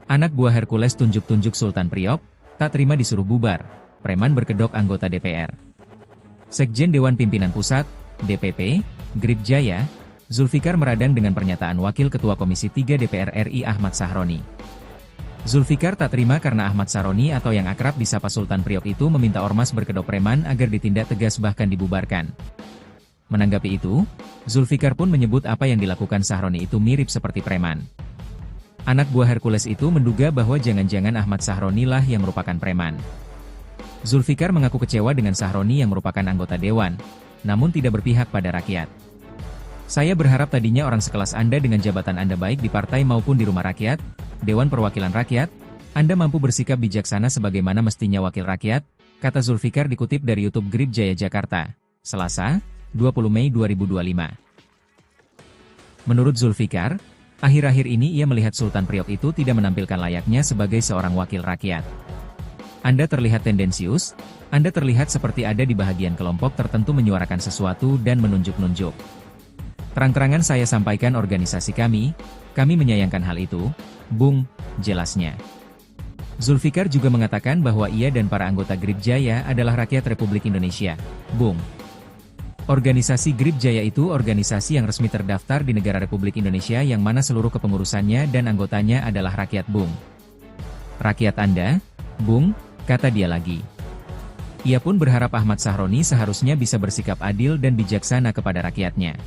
Anak buah Hercules tunjuk-tunjuk Sultan Priok, tak terima disuruh bubar. Preman berkedok anggota DPR. Sekjen Dewan Pimpinan Pusat, DPP, Grip Jaya, Zulfikar meradang dengan pernyataan Wakil Ketua Komisi 3 DPR RI Ahmad Sahroni. Zulfikar tak terima karena Ahmad Sahroni atau yang akrab disapa Sultan Priok itu meminta ormas berkedok preman agar ditindak tegas bahkan dibubarkan. Menanggapi itu, Zulfikar pun menyebut apa yang dilakukan Sahroni itu mirip seperti preman. Anak buah Hercules itu menduga bahwa jangan-jangan Ahmad Sahroni lah yang merupakan preman. Zulfikar mengaku kecewa dengan Sahroni yang merupakan anggota dewan, namun tidak berpihak pada rakyat. Saya berharap tadinya orang sekelas Anda dengan jabatan Anda baik di partai maupun di rumah rakyat, Dewan Perwakilan Rakyat, Anda mampu bersikap bijaksana sebagaimana mestinya wakil rakyat, kata Zulfikar dikutip dari YouTube Grip Jaya Jakarta, Selasa, 20 Mei 2025. Menurut Zulfikar, akhir-akhir ini ia melihat Sultan Priok itu tidak menampilkan layaknya sebagai seorang wakil rakyat. Anda terlihat tendensius, Anda terlihat seperti ada di bahagian kelompok tertentu menyuarakan sesuatu dan menunjuk-nunjuk. Terang-terangan saya sampaikan organisasi kami menyayangkan hal itu, Bung, jelasnya. Zulfikar juga mengatakan bahwa ia dan para anggota Grip Jaya adalah rakyat Republik Indonesia, Bung. Organisasi Grip Jaya itu organisasi yang resmi terdaftar di negara Republik Indonesia yang mana seluruh kepengurusannya dan anggotanya adalah rakyat, Bung. Rakyat Anda, Bung, kata dia lagi. Ia pun berharap Ahmad Sahroni seharusnya bisa bersikap adil dan bijaksana kepada rakyatnya.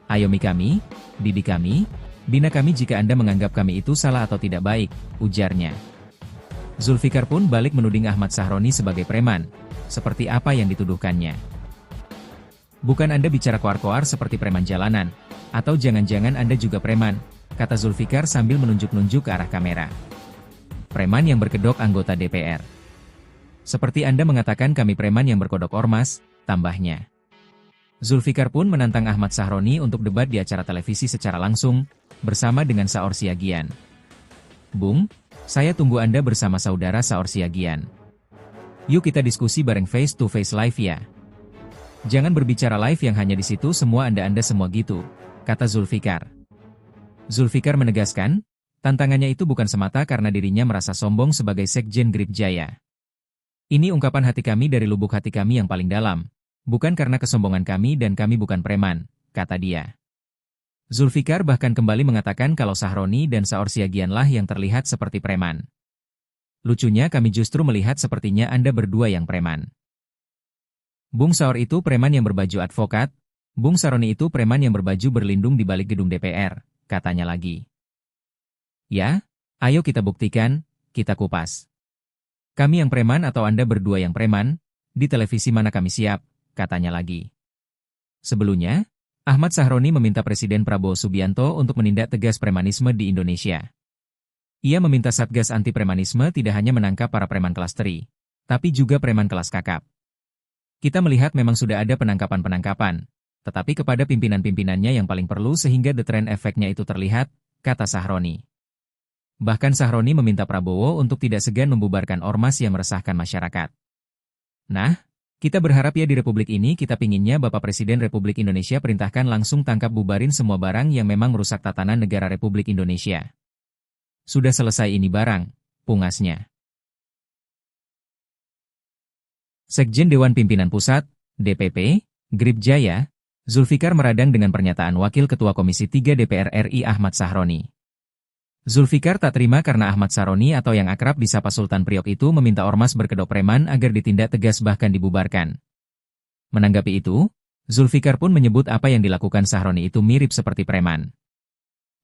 Ayomi kami, didik kami, bina kami jika Anda menganggap kami itu salah atau tidak baik, ujarnya. Zulfikar pun balik menuding Ahmad Sahroni sebagai preman, seperti apa yang dituduhkannya. Bukan Anda bicara koar-koar seperti preman jalanan, atau jangan-jangan Anda juga preman, kata Zulfikar sambil menunjuk-nunjuk ke arah kamera. Preman yang berkedok anggota DPR. Seperti Anda mengatakan kami preman yang berkodok ormas, tambahnya. Zulfikar pun menantang Ahmad Sahroni untuk debat di acara televisi secara langsung, bersama dengan Saur Siagian. Bung, saya tunggu Anda bersama saudara Saur Siagian. Yuk kita diskusi bareng face to face live ya. Jangan berbicara live yang hanya di situ semua Anda semua gitu, kata Zulfikar. Zulfikar menegaskan, tantangannya itu bukan semata karena dirinya merasa sombong sebagai Sekjen Grip Jaya. Ini ungkapan hati kami dari lubuk hati kami yang paling dalam, bukan karena kesombongan kami dan kami bukan preman, kata dia. Zulfikar bahkan kembali mengatakan kalau Sahroni dan Saur Siagianlah yang terlihat seperti preman. Lucunya kami justru melihat sepertinya Anda berdua yang preman. Bung Saur itu preman yang berbaju advokat, Bung Sahroni itu preman yang berbaju berlindung di balik gedung DPR, katanya lagi. Ya, ayo kita buktikan, kita kupas. Kami yang preman atau Anda berdua yang preman, di televisi mana kami siap, katanya lagi. Sebelumnya, Ahmad Sahroni meminta Presiden Prabowo Subianto untuk menindak tegas premanisme di Indonesia. Ia meminta Satgas Anti Premanisme tidak hanya menangkap para preman kelas teri, tapi juga preman kelas kakap. Kita melihat memang sudah ada penangkapan-penangkapan, tetapi kepada pimpinan-pimpinannya yang paling perlu sehingga the trend efeknya itu terlihat, kata Sahroni. Bahkan Sahroni meminta Prabowo untuk tidak segan membubarkan ormas yang meresahkan masyarakat. Nah, kita berharap ya di Republik ini kita pinginnya Bapak Presiden Republik Indonesia perintahkan langsung tangkap bubarin semua barang yang memang merusak tatanan negara Republik Indonesia. Sudah selesai ini barang, pungasnya. Sekjen Dewan Pimpinan Pusat, DPP, Grip Jaya, Zulfikar meradang dengan pernyataan Wakil Ketua Komisi 3 DPR RI Ahmad Sahroni. Zulfikar tak terima karena Ahmad Sahroni atau yang akrab disapa Sultan Priok itu meminta ormas berkedok preman agar ditindak tegas bahkan dibubarkan. Menanggapi itu, Zulfikar pun menyebut apa yang dilakukan Sahroni itu mirip seperti preman.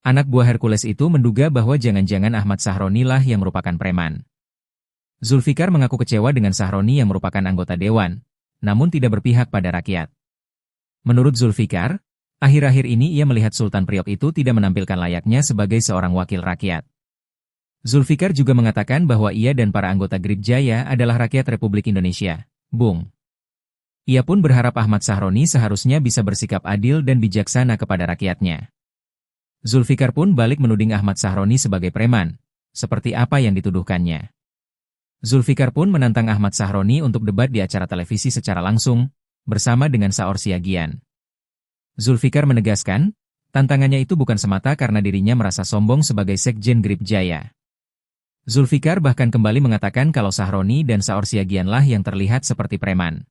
Anak buah Hercules itu menduga bahwa jangan-jangan Ahmad Sahroni lah yang merupakan preman. Zulfikar mengaku kecewa dengan Sahroni yang merupakan anggota dewan, namun tidak berpihak pada rakyat. Menurut Zulfikar, akhir-akhir ini ia melihat Sultan Priok itu tidak menampilkan layaknya sebagai seorang wakil rakyat. Zulfikar juga mengatakan bahwa ia dan para anggota Grip Jaya adalah rakyat Republik Indonesia, Bung. Ia pun berharap Ahmad Sahroni seharusnya bisa bersikap adil dan bijaksana kepada rakyatnya. Zulfikar pun balik menuding Ahmad Sahroni sebagai preman, seperti apa yang dituduhkannya. Zulfikar pun menantang Ahmad Sahroni untuk debat di acara televisi secara langsung, bersama dengan Saur Siagian. Zulfikar menegaskan, tantangannya itu bukan semata karena dirinya merasa sombong sebagai Sekjen Grip Jaya. Zulfikar bahkan kembali mengatakan kalau Sahroni dan Saur Siagianlah yang terlihat seperti preman.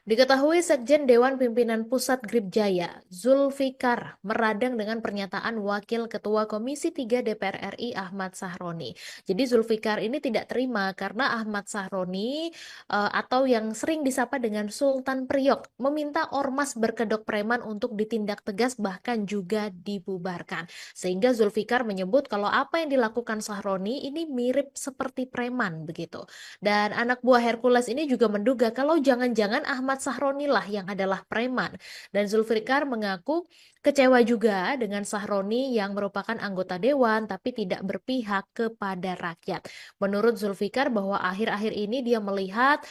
Diketahui Sekjen Dewan Pimpinan Pusat Gripjaya, Zulfikar, meradang dengan pernyataan Wakil Ketua Komisi 3 DPR RI Ahmad Sahroni. Jadi Zulfikar ini tidak terima karena Ahmad Sahroni atau yang sering disapa dengan Sultan Priok meminta ormas berkedok preman untuk ditindak tegas bahkan juga dibubarkan. Sehingga Zulfikar menyebut kalau apa yang dilakukan Sahroni ini mirip seperti preman begitu. Dan anak buah Hercules ini juga menduga kalau jangan-jangan Ahmad Sahroni lah yang adalah preman. Dan Zulfikar mengaku kecewa juga dengan Sahroni yang merupakan anggota dewan tapi tidak berpihak kepada rakyat. Menurut Zulfikar bahwa akhir-akhir ini dia melihat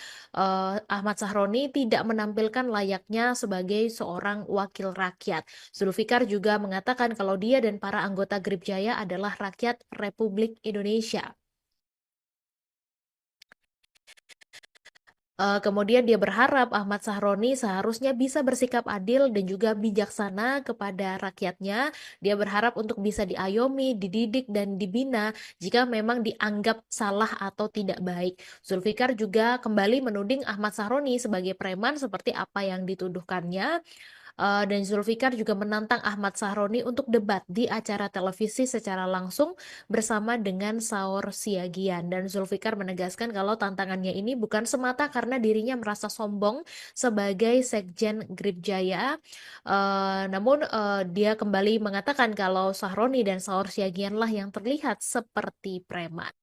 Ahmad Sahroni tidak menampilkan layaknya sebagai seorang wakil rakyat. Zulfikar juga mengatakan kalau dia dan para anggota Gripjaya adalah rakyat Republik Indonesia. Kemudian dia berharap Ahmad Sahroni seharusnya bisa bersikap adil dan juga bijaksana kepada rakyatnya. Dia berharap untuk bisa diayomi, dididik, dan dibina jika memang dianggap salah atau tidak baik. Zulfikar juga kembali menuding Ahmad Sahroni sebagai preman seperti apa yang dituduhkannya. Dan Zulfikar juga menantang Ahmad Sahroni untuk debat di acara televisi secara langsung bersama dengan Saur Siagian. Dan Zulfikar menegaskan kalau tantangannya ini bukan semata karena dirinya merasa sombong sebagai Sekjen Gripjaya. Namun dia kembali mengatakan kalau Sahroni dan Saur Siagianlah yang terlihat seperti preman.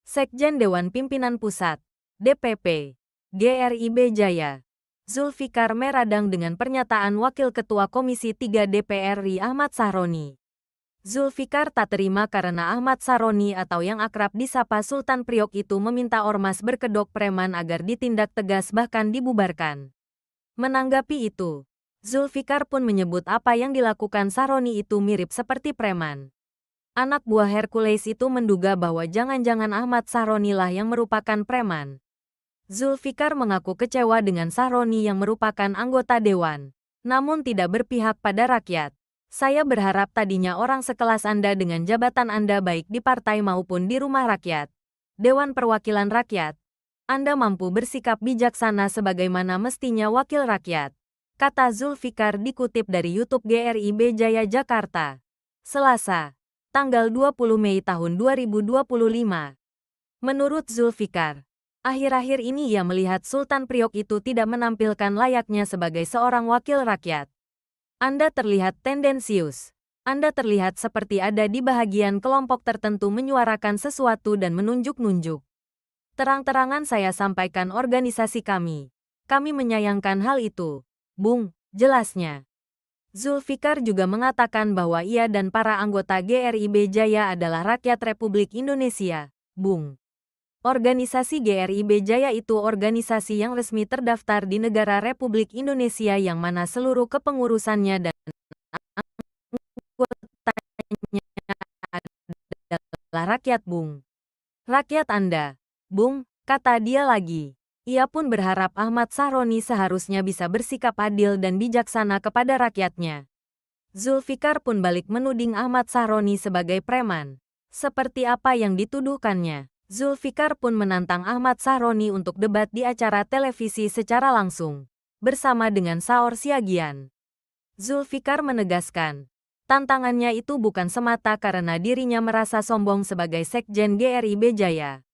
Sekjen Dewan Pimpinan Pusat, DPP, GRIB Jaya, Zulfikar meradang dengan pernyataan Wakil Ketua Komisi 3 DPR RI Ahmad Sahroni. Zulfikar tak terima karena Ahmad Sahroni atau yang akrab disapa Sultan Priok itu meminta ormas berkedok preman agar ditindak tegas bahkan dibubarkan. Menanggapi itu, Zulfikar pun menyebut apa yang dilakukan Sahroni itu mirip seperti preman. Anak buah Hercules itu menduga bahwa jangan-jangan Ahmad Sahroni lah yang merupakan preman. Zulfikar mengaku kecewa dengan Sahroni yang merupakan anggota dewan, namun tidak berpihak pada rakyat. Saya berharap tadinya orang sekelas Anda dengan jabatan Anda baik di partai maupun di rumah rakyat, Dewan Perwakilan Rakyat, Anda mampu bersikap bijaksana sebagaimana mestinya wakil rakyat, kata Zulfikar dikutip dari YouTube GRIB Jaya Jakarta. Selasa, tanggal 20 Mei tahun 2025. Menurut Zulfikar, akhir-akhir ini ia melihat Sultan Priok itu tidak menampilkan layaknya sebagai seorang wakil rakyat. Anda terlihat tendensius. Anda terlihat seperti ada di bahagian kelompok tertentu menyuarakan sesuatu dan menunjuk-nunjuk. Terang-terangan saya sampaikan organisasi kami. Kami menyayangkan hal itu. Bung, jelasnya. Zulfikar juga mengatakan bahwa ia dan para anggota GRIB Jaya adalah rakyat Republik Indonesia. Bung. Organisasi GRIB Jaya itu organisasi yang resmi terdaftar di negara Republik Indonesia yang mana seluruh kepengurusannya dan anggotanya adalah rakyat Bung. Rakyat Anda, Bung, kata dia lagi. Ia pun berharap Ahmad Sahroni seharusnya bisa bersikap adil dan bijaksana kepada rakyatnya. Zulfikar pun balik menuding Ahmad Sahroni sebagai preman. Seperti apa yang dituduhkannya. Zulfikar pun menantang Ahmad Sahroni untuk debat di acara televisi secara langsung. bersama dengan Saor Siagian. Zulfikar menegaskan, tantangannya itu bukan semata karena dirinya merasa sombong sebagai Sekjen GRIB Jaya.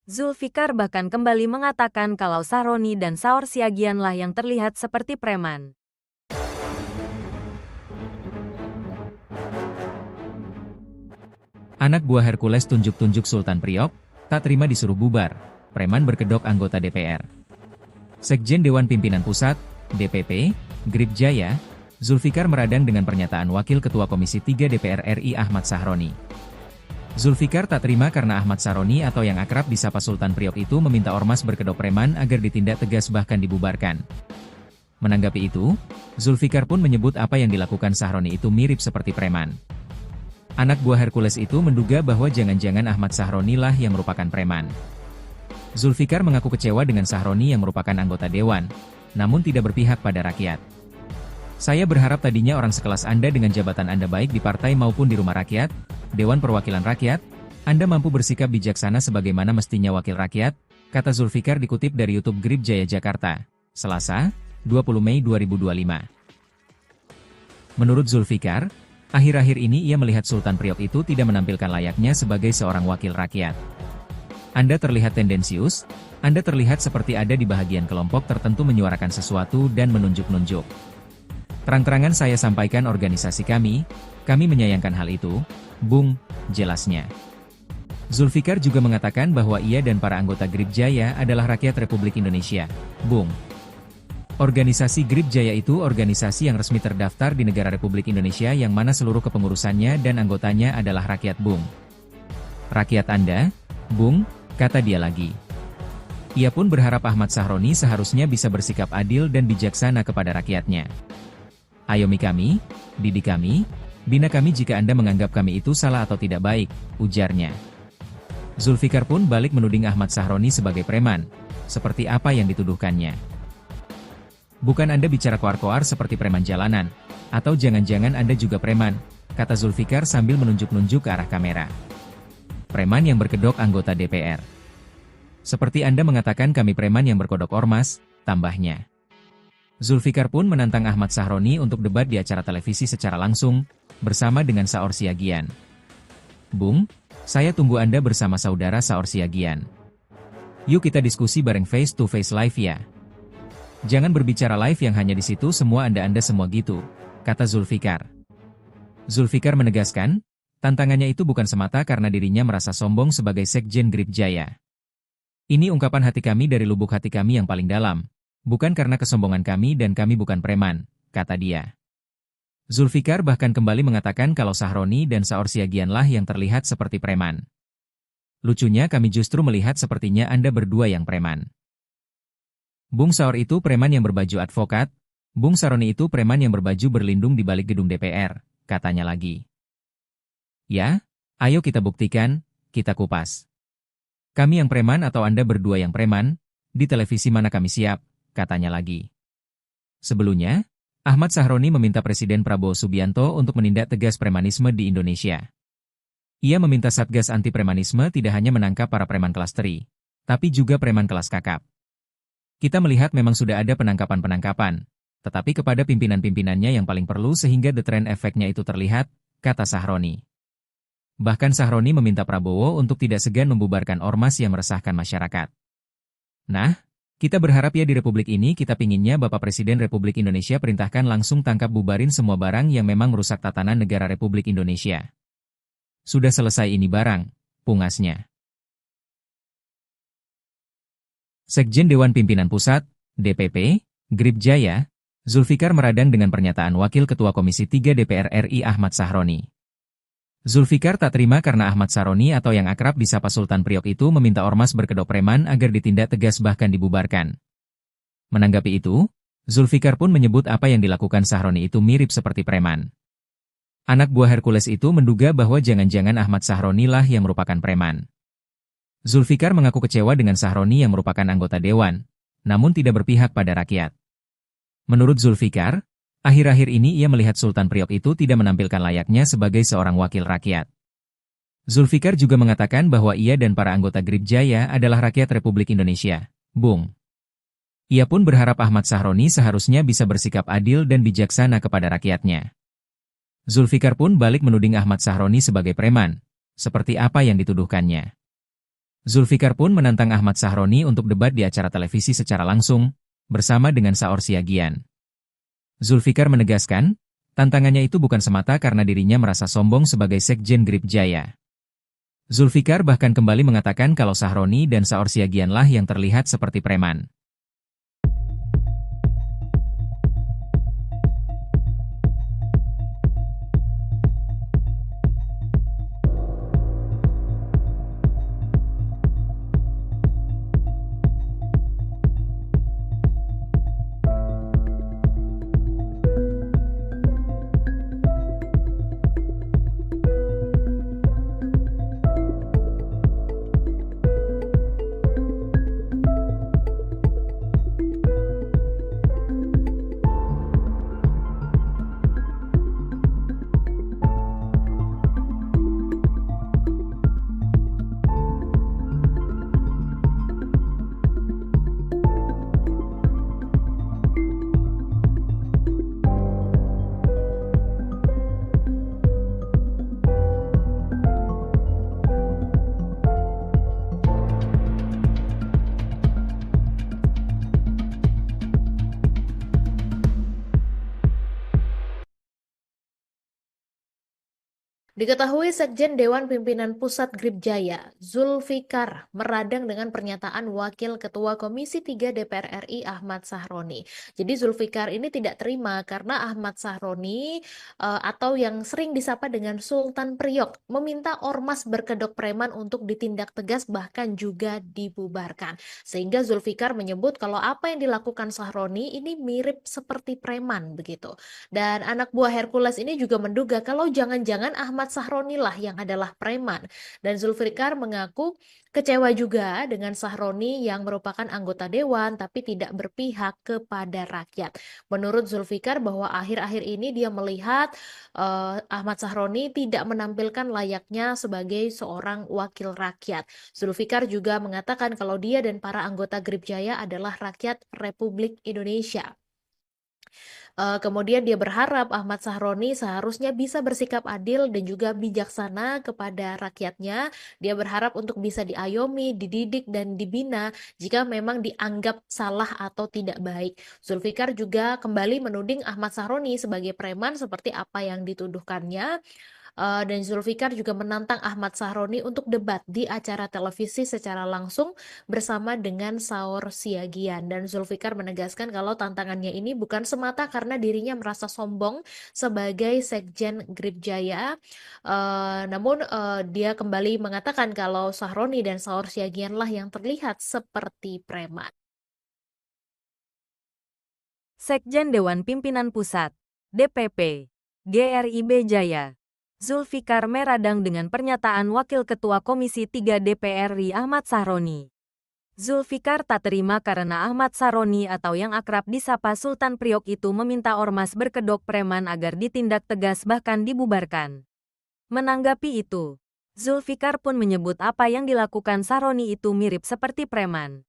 Zulfikar bahkan kembali mengatakan kalau Sahroni dan Saor Siagianlah yang terlihat seperti preman. Anak buah Hercules tunjuk-tunjuk Sultan Priok, tak terima disuruh bubar, preman berkedok anggota DPR. Sekjen Dewan Pimpinan Pusat, DPP, GRIB Jaya, Zulfikar meradang dengan pernyataan Wakil Ketua Komisi 3 DPR RI Ahmad Sahroni. Zulfikar tak terima karena Ahmad Sahroni atau yang akrab disapa Sultan Priok itu meminta ormas berkedok preman agar ditindak tegas bahkan dibubarkan. Menanggapi itu, Zulfikar pun menyebut apa yang dilakukan Sahroni itu mirip seperti preman. Anak buah Hercules itu menduga bahwa jangan-jangan Ahmad Sahroni lah yang merupakan preman. Zulfikar mengaku kecewa dengan Sahroni yang merupakan anggota dewan, namun tidak berpihak pada rakyat. Saya berharap tadinya orang sekelas Anda dengan jabatan Anda baik di partai maupun di rumah rakyat, Dewan Perwakilan Rakyat, Anda mampu bersikap bijaksana sebagaimana mestinya wakil rakyat, kata Zulfikar dikutip dari YouTube GRIB Jaya Jakarta, Selasa, 20 Mei 2025. Menurut Zulfikar, akhir-akhir ini ia melihat Sultan Priok itu tidak menampilkan layaknya sebagai seorang wakil rakyat. Anda terlihat tendensius, Anda terlihat seperti ada di bahagian kelompok tertentu menyuarakan sesuatu dan menunjuk-nunjuk. Terang-terangan saya sampaikan organisasi kami menyayangkan hal itu, Bung, jelasnya. Zulfikar juga mengatakan bahwa ia dan para anggota GRIB Jaya adalah rakyat Republik Indonesia, Bung. Organisasi GRIB Jaya itu organisasi yang resmi terdaftar di negara Republik Indonesia yang mana seluruh kepengurusannya dan anggotanya adalah rakyat, Bung. Rakyat Anda, Bung, kata dia lagi. Ia pun berharap Ahmad Sahroni seharusnya bisa bersikap adil dan bijaksana kepada rakyatnya. Ayomi kami, didik kami, bina kami jika Anda menganggap kami itu salah atau tidak baik, ujarnya. Zulfikar pun balik menuding Ahmad Sahroni sebagai preman, seperti apa yang dituduhkannya. Bukan Anda bicara koar-koar seperti preman jalanan, atau jangan-jangan Anda juga preman, kata Zulfikar sambil menunjuk-nunjuk ke arah kamera. Preman yang berkedok anggota DPR. Seperti Anda mengatakan kami preman yang berkodok ormas, tambahnya. Zulfikar pun menantang Ahmad Sahroni untuk debat di acara televisi secara langsung, bersama dengan Saor Siagian. Bung, saya tunggu Anda bersama saudara Saor Siagian. Yuk kita diskusi bareng face to face live ya. Jangan berbicara live yang hanya di situ semua Anda semua gitu, kata Zulfikar. Zulfikar menegaskan, tantangannya itu bukan semata karena dirinya merasa sombong sebagai Sekjen GRIB Jaya. Ini ungkapan hati kami dari lubuk hati kami yang paling dalam, bukan karena kesombongan kami dan kami bukan preman, kata dia. Zulfikar bahkan kembali mengatakan kalau Sahroni dan Saor Siagianlah yang terlihat seperti preman. Lucunya kami justru melihat sepertinya Anda berdua yang preman. Bung Saor itu preman yang berbaju advokat, Bung Sahroni itu preman yang berbaju berlindung di balik gedung DPR, katanya lagi. Ya, ayo kita buktikan, kita kupas. Kami yang preman atau Anda berdua yang preman, di televisi mana kami siap, katanya lagi. Sebelumnya, Ahmad Sahroni meminta Presiden Prabowo Subianto untuk menindak tegas premanisme di Indonesia. Ia meminta Satgas Anti Premanisme tidak hanya menangkap para preman kelas teri, tapi juga preman kelas kakap. Kita melihat memang sudah ada penangkapan-penangkapan, tetapi kepada pimpinan-pimpinannya yang paling perlu sehingga the trend efeknya itu terlihat, kata Sahroni. Bahkan Sahroni meminta Prabowo untuk tidak segan membubarkan ormas yang meresahkan masyarakat. Nah, kita berharap ya di Republik ini kita pinginnya Bapak Presiden Republik Indonesia perintahkan langsung tangkap bubarin semua barang yang memang merusak tatanan negara Republik Indonesia. Sudah selesai ini barang, pungasnya. Sekjen Dewan Pimpinan Pusat, DPP, GRIB Jaya, Zulfikar meradang dengan pernyataan Wakil Ketua Komisi 3 DPR RI Ahmad Sahroni. Zulfikar tak terima karena Ahmad Sahroni atau yang akrab disapa Sultan Priok itu meminta ormas berkedok preman agar ditindak tegas bahkan dibubarkan. Menanggapi itu, Zulfikar pun menyebut apa yang dilakukan Sahroni itu mirip seperti preman. Anak buah Hercules itu menduga bahwa jangan-jangan Ahmad Sahroni lah yang merupakan preman. Zulfikar mengaku kecewa dengan Sahroni yang merupakan anggota dewan, namun tidak berpihak pada rakyat. Menurut Zulfikar, akhir-akhir ini ia melihat Sultan Priok itu tidak menampilkan layaknya sebagai seorang wakil rakyat. Zulfikar juga mengatakan bahwa ia dan para anggota GRIB Jaya adalah rakyat Republik Indonesia, Bung. Ia pun berharap Ahmad Sahroni seharusnya bisa bersikap adil dan bijaksana kepada rakyatnya. Zulfikar pun balik menuding Ahmad Sahroni sebagai preman, seperti apa yang dituduhkannya. Zulfikar pun menantang Ahmad Sahroni untuk debat di acara televisi secara langsung, bersama dengan Saur Siagian. Zulfikar menegaskan, tantangannya itu bukan semata karena dirinya merasa sombong sebagai Sekjen Grip Jaya. Zulfikar bahkan kembali mengatakan kalau Sahroni dan Saur Siagianlah yang terlihat seperti preman. Diketahui Sekjen Dewan Pimpinan Pusat Grip Jaya, Zulfikar, meradang dengan pernyataan Wakil Ketua Komisi 3 DPR RI Ahmad Sahroni. Jadi Zulfikar ini tidak terima karena Ahmad Sahroni atau yang sering disapa dengan Sultan Priok meminta ormas berkedok preman untuk ditindak tegas bahkan juga dibubarkan. Sehingga Zulfikar menyebut kalau apa yang dilakukan Sahroni ini mirip seperti preman begitu. Dan anak buah Hercules ini juga menduga kalau jangan-jangan Ahmad Sahroni lah yang adalah preman. Dan Zulfikar mengaku kecewa juga dengan Sahroni yang merupakan anggota dewan tapi tidak berpihak kepada rakyat. Menurut Zulfikar bahwa akhir-akhir ini dia melihat Ahmad Sahroni tidak menampilkan layaknya sebagai seorang wakil rakyat. Zulfikar juga mengatakan kalau dia dan para anggota Grip Jaya adalah rakyat Republik Indonesia. Kemudian dia berharap Ahmad Sahroni seharusnya bisa bersikap adil dan juga bijaksana kepada rakyatnya. Dia berharap untuk bisa diayomi, dididik, dan dibina jika memang dianggap salah atau tidak baik. Zulfikar juga kembali menuding Ahmad Sahroni sebagai preman seperti apa yang dituduhkannya. Dan Zulfikar juga menantang Ahmad Sahroni untuk debat di acara televisi secara langsung bersama dengan Saur Siagian. Dan Zulfikar menegaskan kalau tantangannya ini bukan semata karena dirinya merasa sombong sebagai Sekjen Grip Jaya. Namun dia kembali mengatakan kalau Sahroni dan Saur Siagianlah yang terlihat seperti preman. Sekjen Dewan Pimpinan Pusat, DPP, GRIB Jaya, Zulfikar meradang dengan pernyataan Wakil Ketua Komisi 3 DPR RI Ahmad Sahroni. Zulfikar tak terima karena Ahmad Sahroni atau yang akrab disapa Sultan Priok itu meminta ormas berkedok preman agar ditindak tegas bahkan dibubarkan. Menanggapi itu, Zulfikar pun menyebut apa yang dilakukan Sahroni itu mirip seperti preman.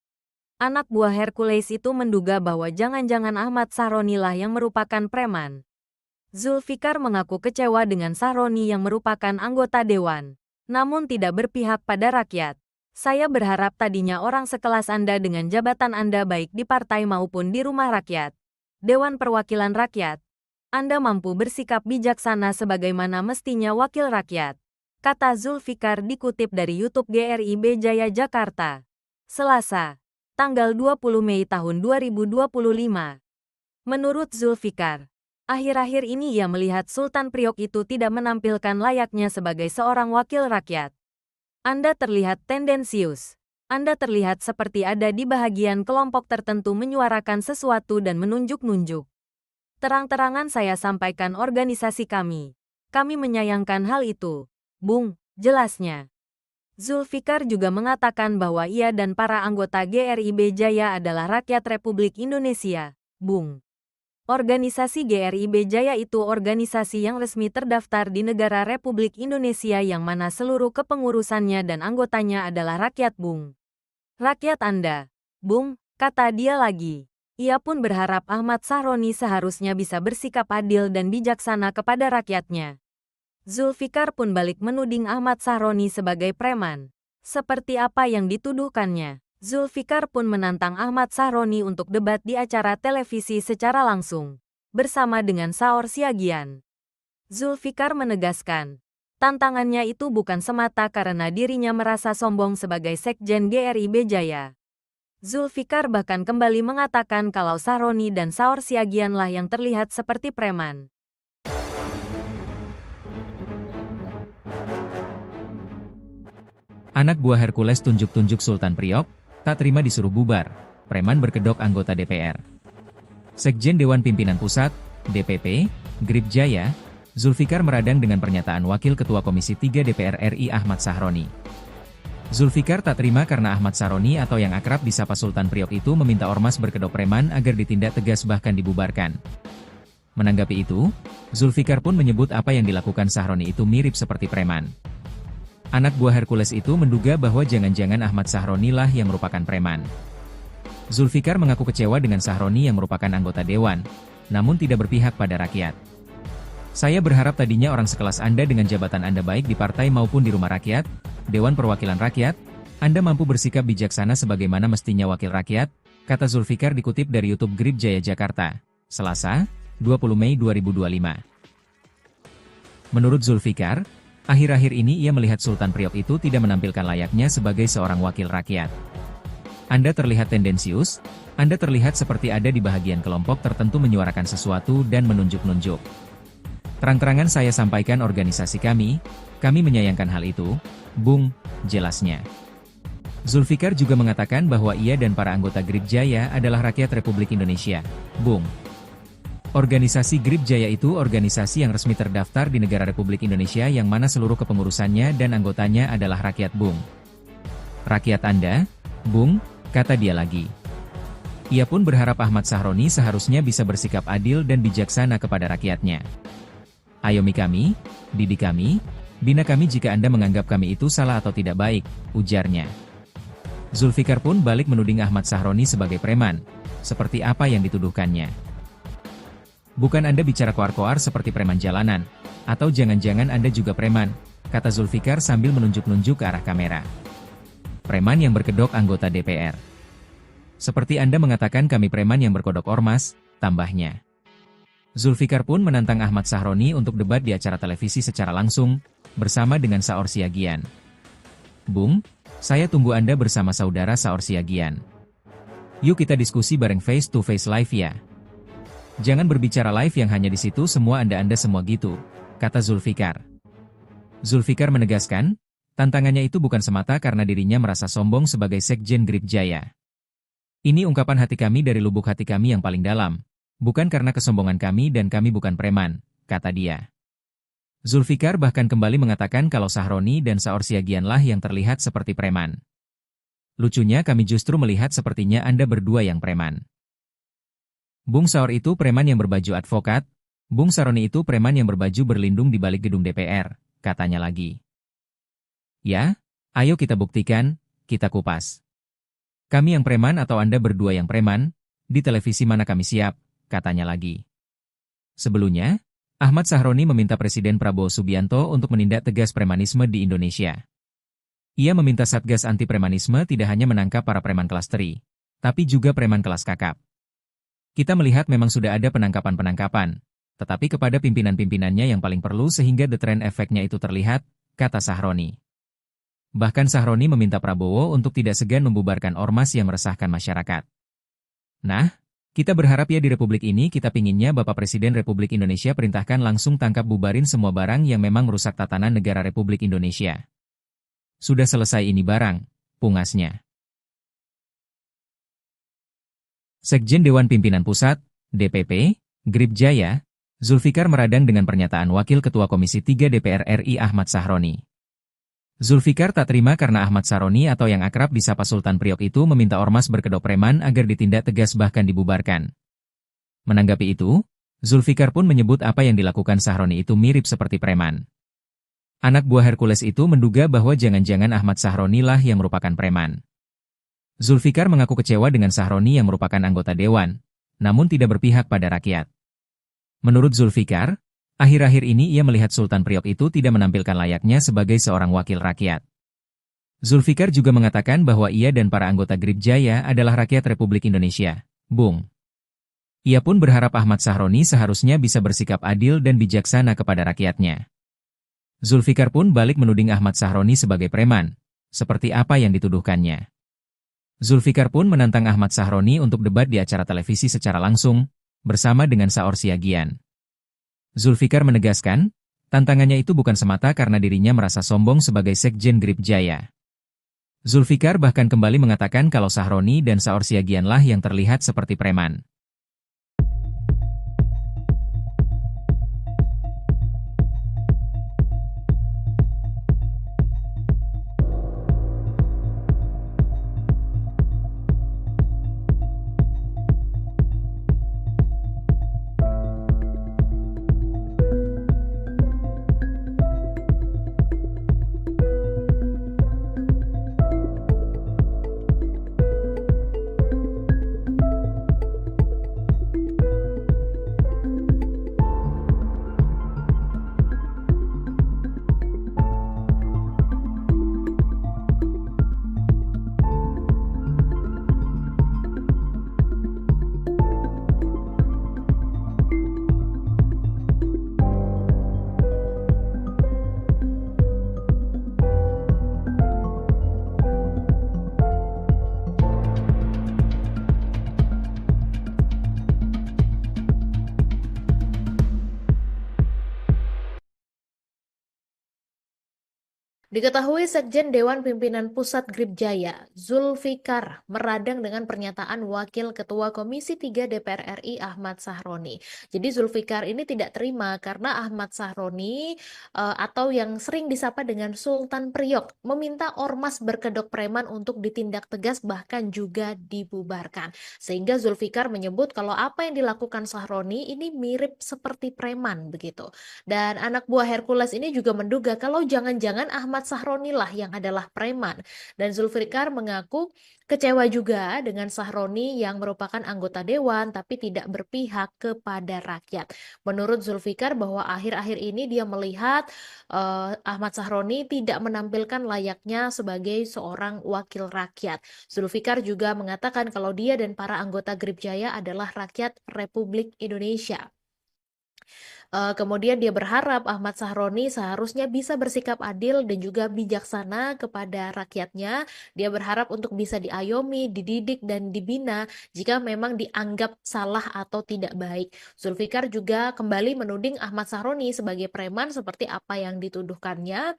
Anak buah Hercules itu menduga bahwa jangan-jangan Ahmad Sahroni lah yang merupakan preman. Zulfikar mengaku kecewa dengan Sahroni yang merupakan anggota dewan, namun tidak berpihak pada rakyat. Saya berharap tadinya orang sekelas Anda dengan jabatan Anda baik di partai maupun di rumah rakyat, Dewan Perwakilan Rakyat, Anda mampu bersikap bijaksana sebagaimana mestinya wakil rakyat, kata Zulfikar dikutip dari YouTube GRIB Jaya Jakarta, Selasa, tanggal 20 Mei tahun 2025. Menurut Zulfikar, akhir-akhir ini ia melihat Sultan Priok itu tidak menampilkan layaknya sebagai seorang wakil rakyat. Anda terlihat tendensius. Anda terlihat seperti ada di bahagian kelompok tertentu menyuarakan sesuatu dan menunjuk-nunjuk. Terang-terangan saya sampaikan organisasi kami. Kami menyayangkan hal itu. Bung, jelasnya. Zulfikar juga mengatakan bahwa ia dan para anggota GRIB Jaya adalah rakyat Republik Indonesia. Bung. Organisasi GRIB Jaya itu organisasi yang resmi terdaftar di negara Republik Indonesia yang mana seluruh kepengurusannya dan anggotanya adalah rakyat Bung. Rakyat Anda, Bung, kata dia lagi. Ia pun berharap Ahmad Sahroni seharusnya bisa bersikap adil dan bijaksana kepada rakyatnya. Zulfikar pun balik menuding Ahmad Sahroni sebagai preman. Seperti apa yang dituduhkannya, Zulfikar pun menantang Ahmad Sahroni untuk debat di acara televisi secara langsung, bersama dengan Saur Siagian. Zulfikar menegaskan, tantangannya itu bukan semata karena dirinya merasa sombong sebagai Sekjen GRIB Jaya. Zulfikar bahkan kembali mengatakan kalau Sahroni dan Saur Siagianlah yang terlihat seperti preman. Anak buah Hercules tunjuk-tunjuk Sultan Priok, tak terima disuruh bubar, preman berkedok anggota DPR. Sekjen Dewan Pimpinan Pusat, DPP, GRIB Jaya, Zulfikar meradang dengan pernyataan Wakil Ketua Komisi 3 DPR RI Ahmad Sahroni. Zulfikar tak terima karena Ahmad Sahroni atau yang akrab disapa Sultan Priok itu meminta ormas berkedok preman agar ditindak tegas bahkan dibubarkan. Menanggapi itu, Zulfikar pun menyebut apa yang dilakukan Sahroni itu mirip seperti preman. Anak buah Hercules itu menduga bahwa jangan-jangan Ahmad Sahroni lah yang merupakan preman. Zulfikar mengaku kecewa dengan Sahroni yang merupakan anggota dewan, namun tidak berpihak pada rakyat. Saya berharap tadinya orang sekelas Anda dengan jabatan Anda baik di partai maupun di rumah rakyat, Dewan Perwakilan Rakyat, Anda mampu bersikap bijaksana sebagaimana mestinya wakil rakyat, kata Zulfikar dikutip dari YouTube GRIB Jaya Jakarta, Selasa, 20 Mei 2025. Menurut Zulfikar, akhir-akhir ini ia melihat Sultan Priok itu tidak menampilkan layaknya sebagai seorang wakil rakyat. Anda terlihat tendensius, Anda terlihat seperti ada di bahagian kelompok tertentu menyuarakan sesuatu dan menunjuk-nunjuk. Terang-terangan saya sampaikan organisasi kami menyayangkan hal itu, Bung, jelasnya. Zulfikar juga mengatakan bahwa ia dan para anggota GRIB Jaya adalah rakyat Republik Indonesia, Bung. Organisasi GRIB Jaya itu organisasi yang resmi terdaftar di negara Republik Indonesia yang mana seluruh kepengurusannya dan anggotanya adalah rakyat, Bung. Rakyat Anda, Bung, kata dia lagi. Ia pun berharap Ahmad Sahroni seharusnya bisa bersikap adil dan bijaksana kepada rakyatnya. Ayomi kami, didik kami, bina kami jika Anda menganggap kami itu salah atau tidak baik, ujarnya. Zulfikar pun balik menuding Ahmad Sahroni sebagai preman, seperti apa yang dituduhkannya. Bukan Anda bicara koar-koar seperti preman jalanan, atau jangan-jangan Anda juga preman, kata Zulfikar sambil menunjuk-nunjuk ke arah kamera. Preman yang berkedok anggota DPR. Seperti Anda mengatakan kami preman yang berkodok ormas, tambahnya. Zulfikar pun menantang Ahmad Sahroni untuk debat di acara televisi secara langsung, bersama dengan Saur Siagian. Bung, saya tunggu Anda bersama saudara Saur Siagian. Yuk kita diskusi bareng face to face live ya. Jangan berbicara live yang hanya di situ semua Anda semua gitu, kata Zulfikar. Zulfikar menegaskan, tantangannya itu bukan semata karena dirinya merasa sombong sebagai Sekjen GRIB Jaya. Ini ungkapan hati kami dari lubuk hati kami yang paling dalam. Bukan karena kesombongan kami dan kami bukan preman, kata dia. Zulfikar bahkan kembali mengatakan kalau Sahroni dan Saur Siagianlah yang terlihat seperti preman. Lucunya kami justru melihat sepertinya Anda berdua yang preman. Bung Saur itu preman yang berbaju advokat, Bung Sahroni itu preman yang berbaju berlindung di balik gedung DPR, katanya lagi. Ya, ayo kita buktikan, kita kupas. Kami yang preman atau Anda berdua yang preman, di televisi mana kami siap, katanya lagi. Sebelumnya, Ahmad Sahroni meminta Presiden Prabowo Subianto untuk menindak tegas premanisme di Indonesia. Ia meminta Satgas Anti Premanisme tidak hanya menangkap para preman kelas teri, tapi juga preman kelas kakap. Kita melihat memang sudah ada penangkapan-penangkapan, tetapi kepada pimpinan-pimpinannya yang paling perlu sehingga the trend efeknya itu terlihat, kata Sahroni. Bahkan Sahroni meminta Prabowo untuk tidak segan membubarkan ormas yang meresahkan masyarakat. Nah, kita berharap ya di Republik ini kita pinginnya Bapak Presiden Republik Indonesia perintahkan langsung tangkap bubarin semua barang yang memang merusak tatanan negara Republik Indonesia. Sudah selesai ini barang, pungasnya. Sekjen Dewan Pimpinan Pusat, DPP, GRIB Jaya, Zulfikar meradang dengan pernyataan Wakil Ketua Komisi 3 DPR RI Ahmad Sahroni. Zulfikar tak terima karena Ahmad Sahroni atau yang akrab disapa Sultan Priok itu meminta ormas berkedok preman agar ditindak tegas bahkan dibubarkan. Menanggapi itu, Zulfikar pun menyebut apa yang dilakukan Sahroni itu mirip seperti preman. Anak buah Hercules itu menduga bahwa jangan-jangan Ahmad Sahroni lah yang merupakan preman. Zulfikar mengaku kecewa dengan Sahroni yang merupakan anggota dewan, namun tidak berpihak pada rakyat. Menurut Zulfikar, akhir-akhir ini ia melihat Sultan Priok itu tidak menampilkan layaknya sebagai seorang wakil rakyat. Zulfikar juga mengatakan bahwa ia dan para anggota Grip Jaya adalah rakyat Republik Indonesia. Bung. Ia pun berharap Ahmad Sahroni seharusnya bisa bersikap adil dan bijaksana kepada rakyatnya. Zulfikar pun balik menuding Ahmad Sahroni sebagai preman, seperti apa yang dituduhkannya. Zulfikar pun menantang Ahmad Sahroni untuk debat di acara televisi secara langsung, bersama dengan Saur Siagian. Zulfikar menegaskan, tantangannya itu bukan semata karena dirinya merasa sombong sebagai Sekjen Grip Jaya. Zulfikar bahkan kembali mengatakan kalau Sahroni dan Saur Siagianlah yang terlihat seperti preman. Diketahui Sekjen Dewan Pimpinan Pusat Grip Jaya, Zulfikar, meradang dengan pernyataan Wakil Ketua Komisi 3 DPR RI Ahmad Sahroni. Jadi Zulfikar ini tidak terima karena Ahmad Sahroni atau yang sering disapa dengan Sultan Priok meminta ormas berkedok preman untuk ditindak tegas bahkan juga dibubarkan. Sehingga Zulfikar menyebut kalau apa yang dilakukan Sahroni ini mirip seperti preman begitu. Dan anak buah Hercules ini juga menduga kalau jangan-jangan Ahmad Sahroni lah yang adalah preman. Dan Zulfikar mengaku kecewa juga dengan Sahroni yang merupakan anggota dewan tapi tidak berpihak kepada rakyat. Menurut Zulfikar bahwa akhir-akhir ini dia melihat Ahmad Sahroni tidak menampilkan layaknya sebagai seorang wakil rakyat. Zulfikar juga mengatakan kalau dia dan para anggota Grip Jaya adalah rakyat Republik Indonesia. Kemudian dia berharap Ahmad Sahroni seharusnya bisa bersikap adil dan juga bijaksana kepada rakyatnya. Dia berharap untuk bisa diayomi, dididik, dan dibina jika memang dianggap salah atau tidak baik. Zulfikar juga kembali menuding Ahmad Sahroni sebagai preman seperti apa yang dituduhkannya.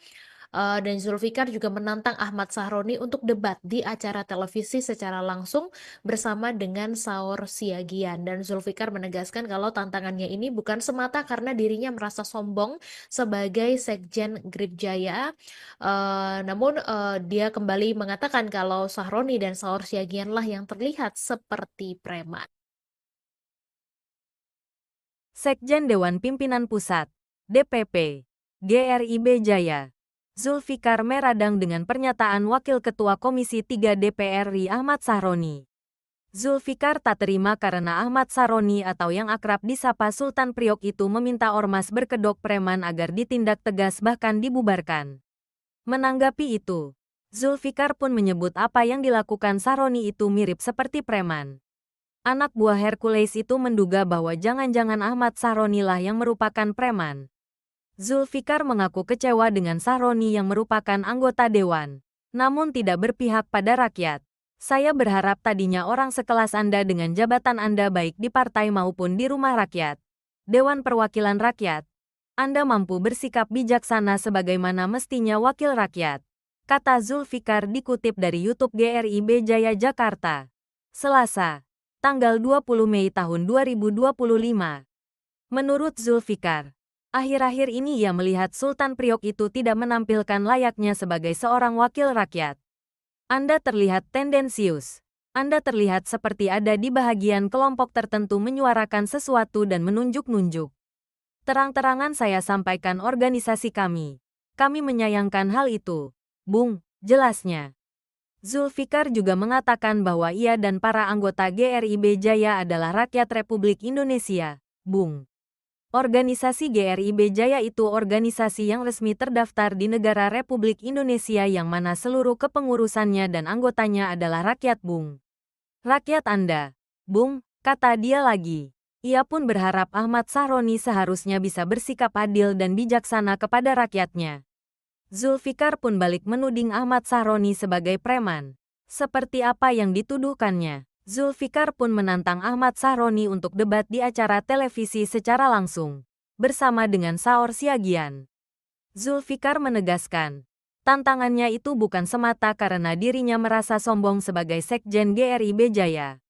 Dan Zulfikar juga menantang Ahmad Sahroni untuk debat di acara televisi secara langsung bersama dengan Saur Siagian. Dan Zulfikar menegaskan kalau tantangannya ini bukan semata karena dirinya merasa sombong sebagai Sekjen Grip Jaya. Namun dia kembali mengatakan kalau Sahroni dan Saur Siagianlah yang terlihat seperti preman. Sekjen Dewan Pimpinan Pusat, DPP, GRIB Jaya, Zulfikar meradang dengan pernyataan Wakil Ketua Komisi 3 DPR RI Ahmad Sahroni. Zulfikar tak terima karena Ahmad Sahroni atau yang akrab disapa Sultan Priok itu meminta ormas berkedok preman agar ditindak tegas bahkan dibubarkan. Menanggapi itu, Zulfikar pun menyebut apa yang dilakukan Sahroni itu mirip seperti preman. Anak buah Hercules itu menduga bahwa jangan-jangan Ahmad Sahroni lah yang merupakan preman. Zulfikar mengaku kecewa dengan Sahroni yang merupakan anggota dewan, namun tidak berpihak pada rakyat. Saya berharap tadinya orang sekelas Anda dengan jabatan Anda baik di partai maupun di rumah rakyat, Dewan Perwakilan Rakyat, Anda mampu bersikap bijaksana sebagaimana mestinya wakil rakyat, kata Zulfikar dikutip dari YouTube GRIB Jaya Jakarta, Selasa, tanggal 20 Mei tahun 2025. Menurut Zulfikar, akhir-akhir ini ia melihat Sultan Priok itu tidak menampilkan layaknya sebagai seorang wakil rakyat. Anda terlihat tendensius. Anda terlihat seperti ada di bahagian kelompok tertentu menyuarakan sesuatu dan menunjuk-nunjuk. Terang-terangan saya sampaikan organisasi kami. Kami menyayangkan hal itu. Bung, jelasnya. Zulfikar juga mengatakan bahwa ia dan para anggota GRIB Jaya adalah rakyat Republik Indonesia, Bung. Organisasi GRIB Jaya itu organisasi yang resmi terdaftar di negara Republik Indonesia yang mana seluruh kepengurusannya dan anggotanya adalah rakyat, Bung. Rakyat Anda, Bung, kata dia lagi. Ia pun berharap Ahmad Sahroni seharusnya bisa bersikap adil dan bijaksana kepada rakyatnya. Zulfikar pun balik menuding Ahmad Sahroni sebagai preman. Seperti apa yang dituduhkannya, Zulfikar pun menantang Ahmad Sahroni untuk debat di acara televisi secara langsung, bersama dengan Saur Siagian. Zulfikar menegaskan, tantangannya itu bukan semata karena dirinya merasa sombong sebagai Sekjen GRIB Jaya.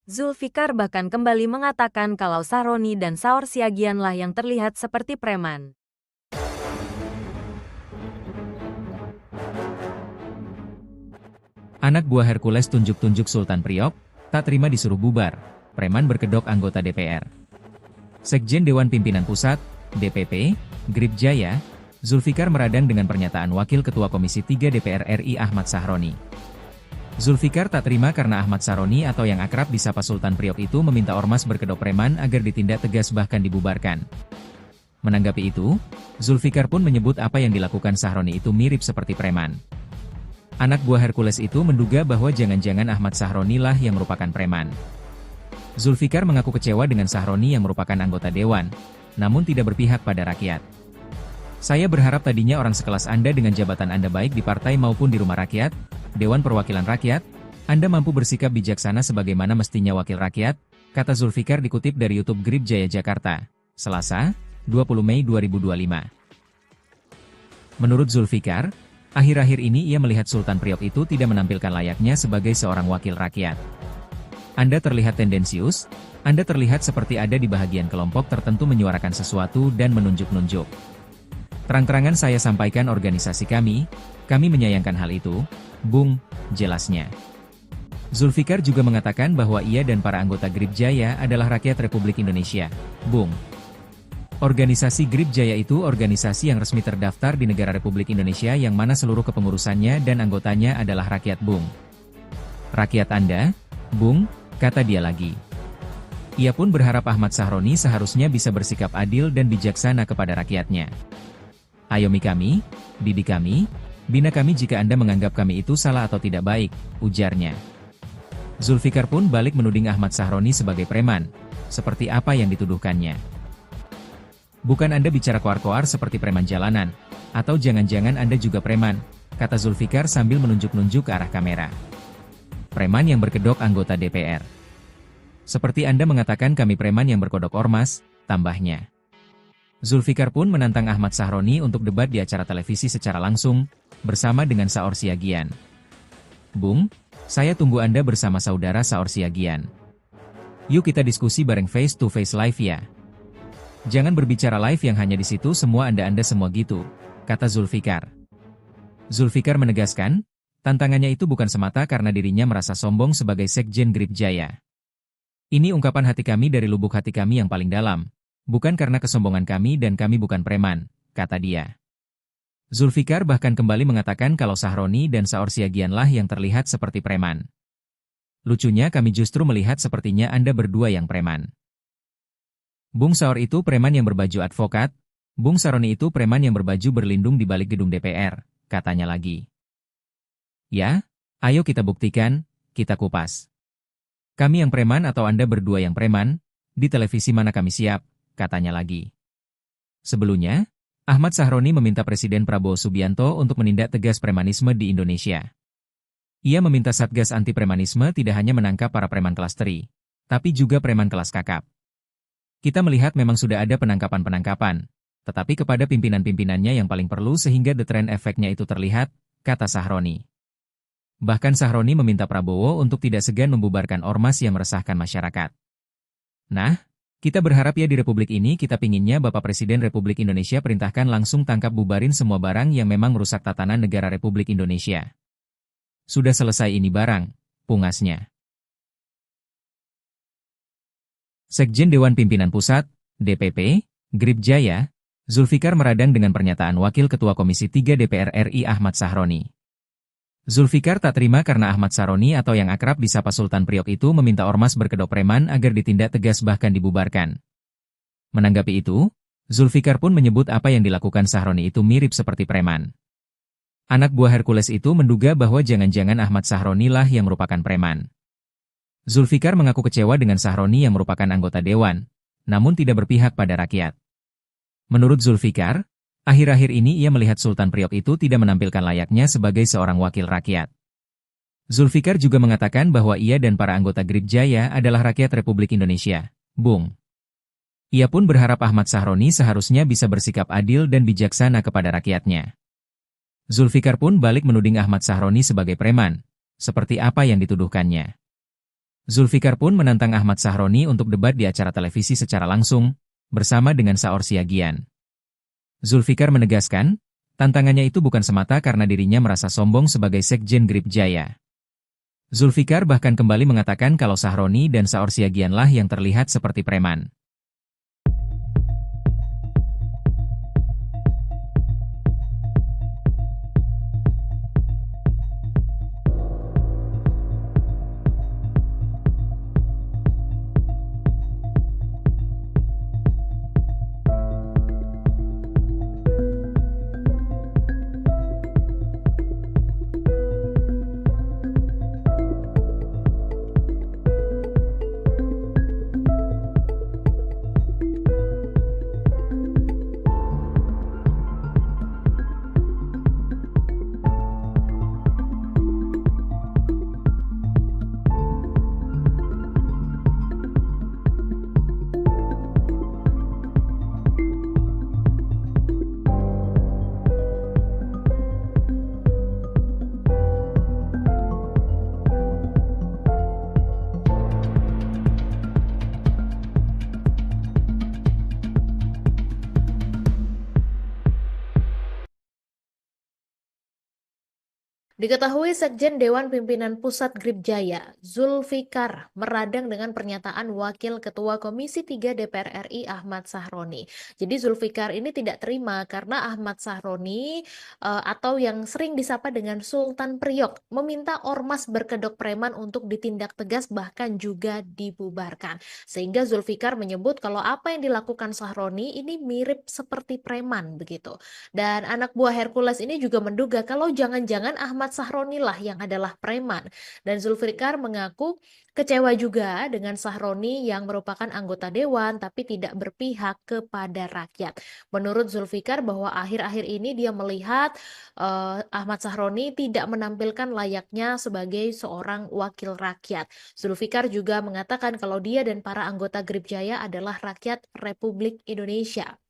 Zulfikar bahkan kembali mengatakan kalau Sahroni dan Saur Siagianlah yang terlihat seperti preman. Anak buah Hercules tunjuk-tunjuk Sultan Priok, tak terima disuruh bubar, preman berkedok anggota DPR. Sekjen Dewan Pimpinan Pusat, DPP, GRIB Jaya, Zulfikar meradang dengan pernyataan Wakil Ketua Komisi 3 DPR RI Ahmad Sahroni. Zulfikar tak terima karena Ahmad Sahroni atau yang akrab disapa Sultan Priok itu meminta ormas berkedok preman agar ditindak tegas bahkan dibubarkan. Menanggapi itu, Zulfikar pun menyebut apa yang dilakukan Sahroni itu mirip seperti preman. Anak buah Hercules itu menduga bahwa jangan-jangan Ahmad Sahroni lah yang merupakan preman. Zulfikar mengaku kecewa dengan Sahroni yang merupakan anggota dewan, namun tidak berpihak pada rakyat. Saya berharap tadinya orang sekelas Anda dengan jabatan Anda baik di partai maupun di rumah rakyat, Dewan Perwakilan Rakyat, Anda mampu bersikap bijaksana sebagaimana mestinya wakil rakyat, kata Zulfikar dikutip dari YouTube GRIB Jaya Jakarta, Selasa, 20 Mei 2025. Menurut Zulfikar, akhir-akhir ini ia melihat Sultan Priok itu tidak menampilkan layaknya sebagai seorang wakil rakyat. Anda terlihat tendensius, Anda terlihat seperti ada di bahagian kelompok tertentu menyuarakan sesuatu dan menunjuk-nunjuk. Terang-terangan saya sampaikan organisasi kami menyayangkan hal itu, Bung, jelasnya. Zulfikar juga mengatakan bahwa ia dan para anggota GRIB Jaya adalah rakyat Republik Indonesia, Bung. Organisasi GRIB Jaya itu organisasi yang resmi terdaftar di negara Republik Indonesia yang mana seluruh kepengurusannya dan anggotanya adalah rakyat, Bung. Rakyat Anda, Bung, kata dia lagi. Ia pun berharap Ahmad Sahroni seharusnya bisa bersikap adil dan bijaksana kepada rakyatnya. Ayomi kami, didik kami, bina kami jika Anda menganggap kami itu salah atau tidak baik, ujarnya. Zulfikar pun balik menuding Ahmad Sahroni sebagai preman, seperti apa yang dituduhkannya. Bukan Anda bicara koar-koar seperti preman jalanan, atau jangan-jangan Anda juga preman, kata Zulfikar sambil menunjuk-nunjuk ke arah kamera. Preman yang berkedok anggota DPR. Seperti Anda mengatakan kami preman yang berkodok ormas, tambahnya. Zulfikar pun menantang Ahmad Sahroni untuk debat di acara televisi secara langsung, bersama dengan Saur Siagian. Bung, saya tunggu Anda bersama saudara Saur Siagian. Yuk kita diskusi bareng face to face live ya. Jangan berbicara live yang hanya di situ semua Anda semua gitu, kata Zulfikar. Zulfikar menegaskan, tantangannya itu bukan semata karena dirinya merasa sombong sebagai Sekjen GRIB Jaya. Ini ungkapan hati kami dari lubuk hati kami yang paling dalam, bukan karena kesombongan kami dan kami bukan preman, kata dia. Zulfikar bahkan kembali mengatakan kalau Sahroni dan Saur Siagianlah yang terlihat seperti preman. Lucunya kami justru melihat sepertinya Anda berdua yang preman. Bung Saur itu preman yang berbaju advokat, Bung Sahroni itu preman yang berbaju berlindung di balik gedung DPR, katanya lagi. Ya, ayo kita buktikan, kita kupas. Kami yang preman atau Anda berdua yang preman, di televisi mana kami siap, katanya lagi. Sebelumnya, Ahmad Sahroni meminta Presiden Prabowo Subianto untuk menindak tegas premanisme di Indonesia. Ia meminta Satgas Anti Premanisme tidak hanya menangkap para preman kelas teri, tapi juga preman kelas kakap. Kita melihat memang sudah ada penangkapan-penangkapan, tetapi kepada pimpinan-pimpinannya yang paling perlu sehingga the trend efeknya itu terlihat, kata Sahroni. Bahkan Sahroni meminta Prabowo untuk tidak segan membubarkan ormas yang meresahkan masyarakat. Nah, kita berharap ya di Republik ini kita pinginnya Bapak Presiden Republik Indonesia perintahkan langsung tangkap bubarin semua barang yang memang merusak tatanan negara Republik Indonesia. Sudah selesai ini barang, pungasnya. Sekjen Dewan Pimpinan Pusat, DPP, GRIB Jaya, Zulfikar meradang dengan pernyataan Wakil Ketua Komisi 3 DPR RI Ahmad Sahroni. Zulfikar tak terima karena Ahmad Saroni atau yang akrab disapa Sultan Priok itu meminta ormas berkedok preman agar ditindak tegas bahkan dibubarkan. Menanggapi itu, Zulfikar pun menyebut apa yang dilakukan Sahroni itu mirip seperti preman. Anak buah Hercules itu menduga bahwa jangan-jangan Ahmad Sahroni lah yang merupakan preman. Zulfikar mengaku kecewa dengan Sahroni yang merupakan anggota dewan, namun tidak berpihak pada rakyat. Menurut Zulfikar, akhir-akhir ini ia melihat Sultan Priok itu tidak menampilkan layaknya sebagai seorang wakil rakyat. Zulfikar juga mengatakan bahwa ia dan para anggota Grip Jaya adalah rakyat Republik Indonesia. Bung. Ia pun berharap Ahmad Sahroni seharusnya bisa bersikap adil dan bijaksana kepada rakyatnya. Zulfikar pun balik menuding Ahmad Sahroni sebagai preman, seperti apa yang dituduhkannya. Zulfikar pun menantang Ahmad Sahroni untuk debat di acara televisi secara langsung, bersama dengan Saur Siagian. Zulfikar menegaskan, tantangannya itu bukan semata karena dirinya merasa sombong sebagai Sekjen Grip Jaya. Zulfikar bahkan kembali mengatakan kalau Sahroni dan Saur Siagianlah yang terlihat seperti preman. Diketahui Sekjen Dewan Pimpinan Pusat Grip Jaya, Zulfikar, meradang dengan pernyataan Wakil Ketua Komisi 3 DPR RI Ahmad Sahroni. Jadi Zulfikar ini tidak terima karena Ahmad Sahroni atau yang sering disapa dengan Sultan Priok meminta ormas berkedok preman untuk ditindak tegas bahkan juga dibubarkan. Sehingga Zulfikar menyebut kalau apa yang dilakukan Sahroni ini mirip seperti preman begitu. Dan anak buah Hercules ini juga menduga kalau jangan-jangan Ahmad Sahroni lah yang adalah preman. Dan Zulfikar mengaku kecewa juga dengan Sahroni yang merupakan anggota dewan tapi tidak berpihak kepada rakyat. Menurut Zulfikar bahwa akhir-akhir ini dia melihat Ahmad Sahroni tidak menampilkan layaknya sebagai seorang wakil rakyat. Zulfikar juga mengatakan kalau dia dan para anggota Grip Jaya adalah rakyat Republik Indonesia.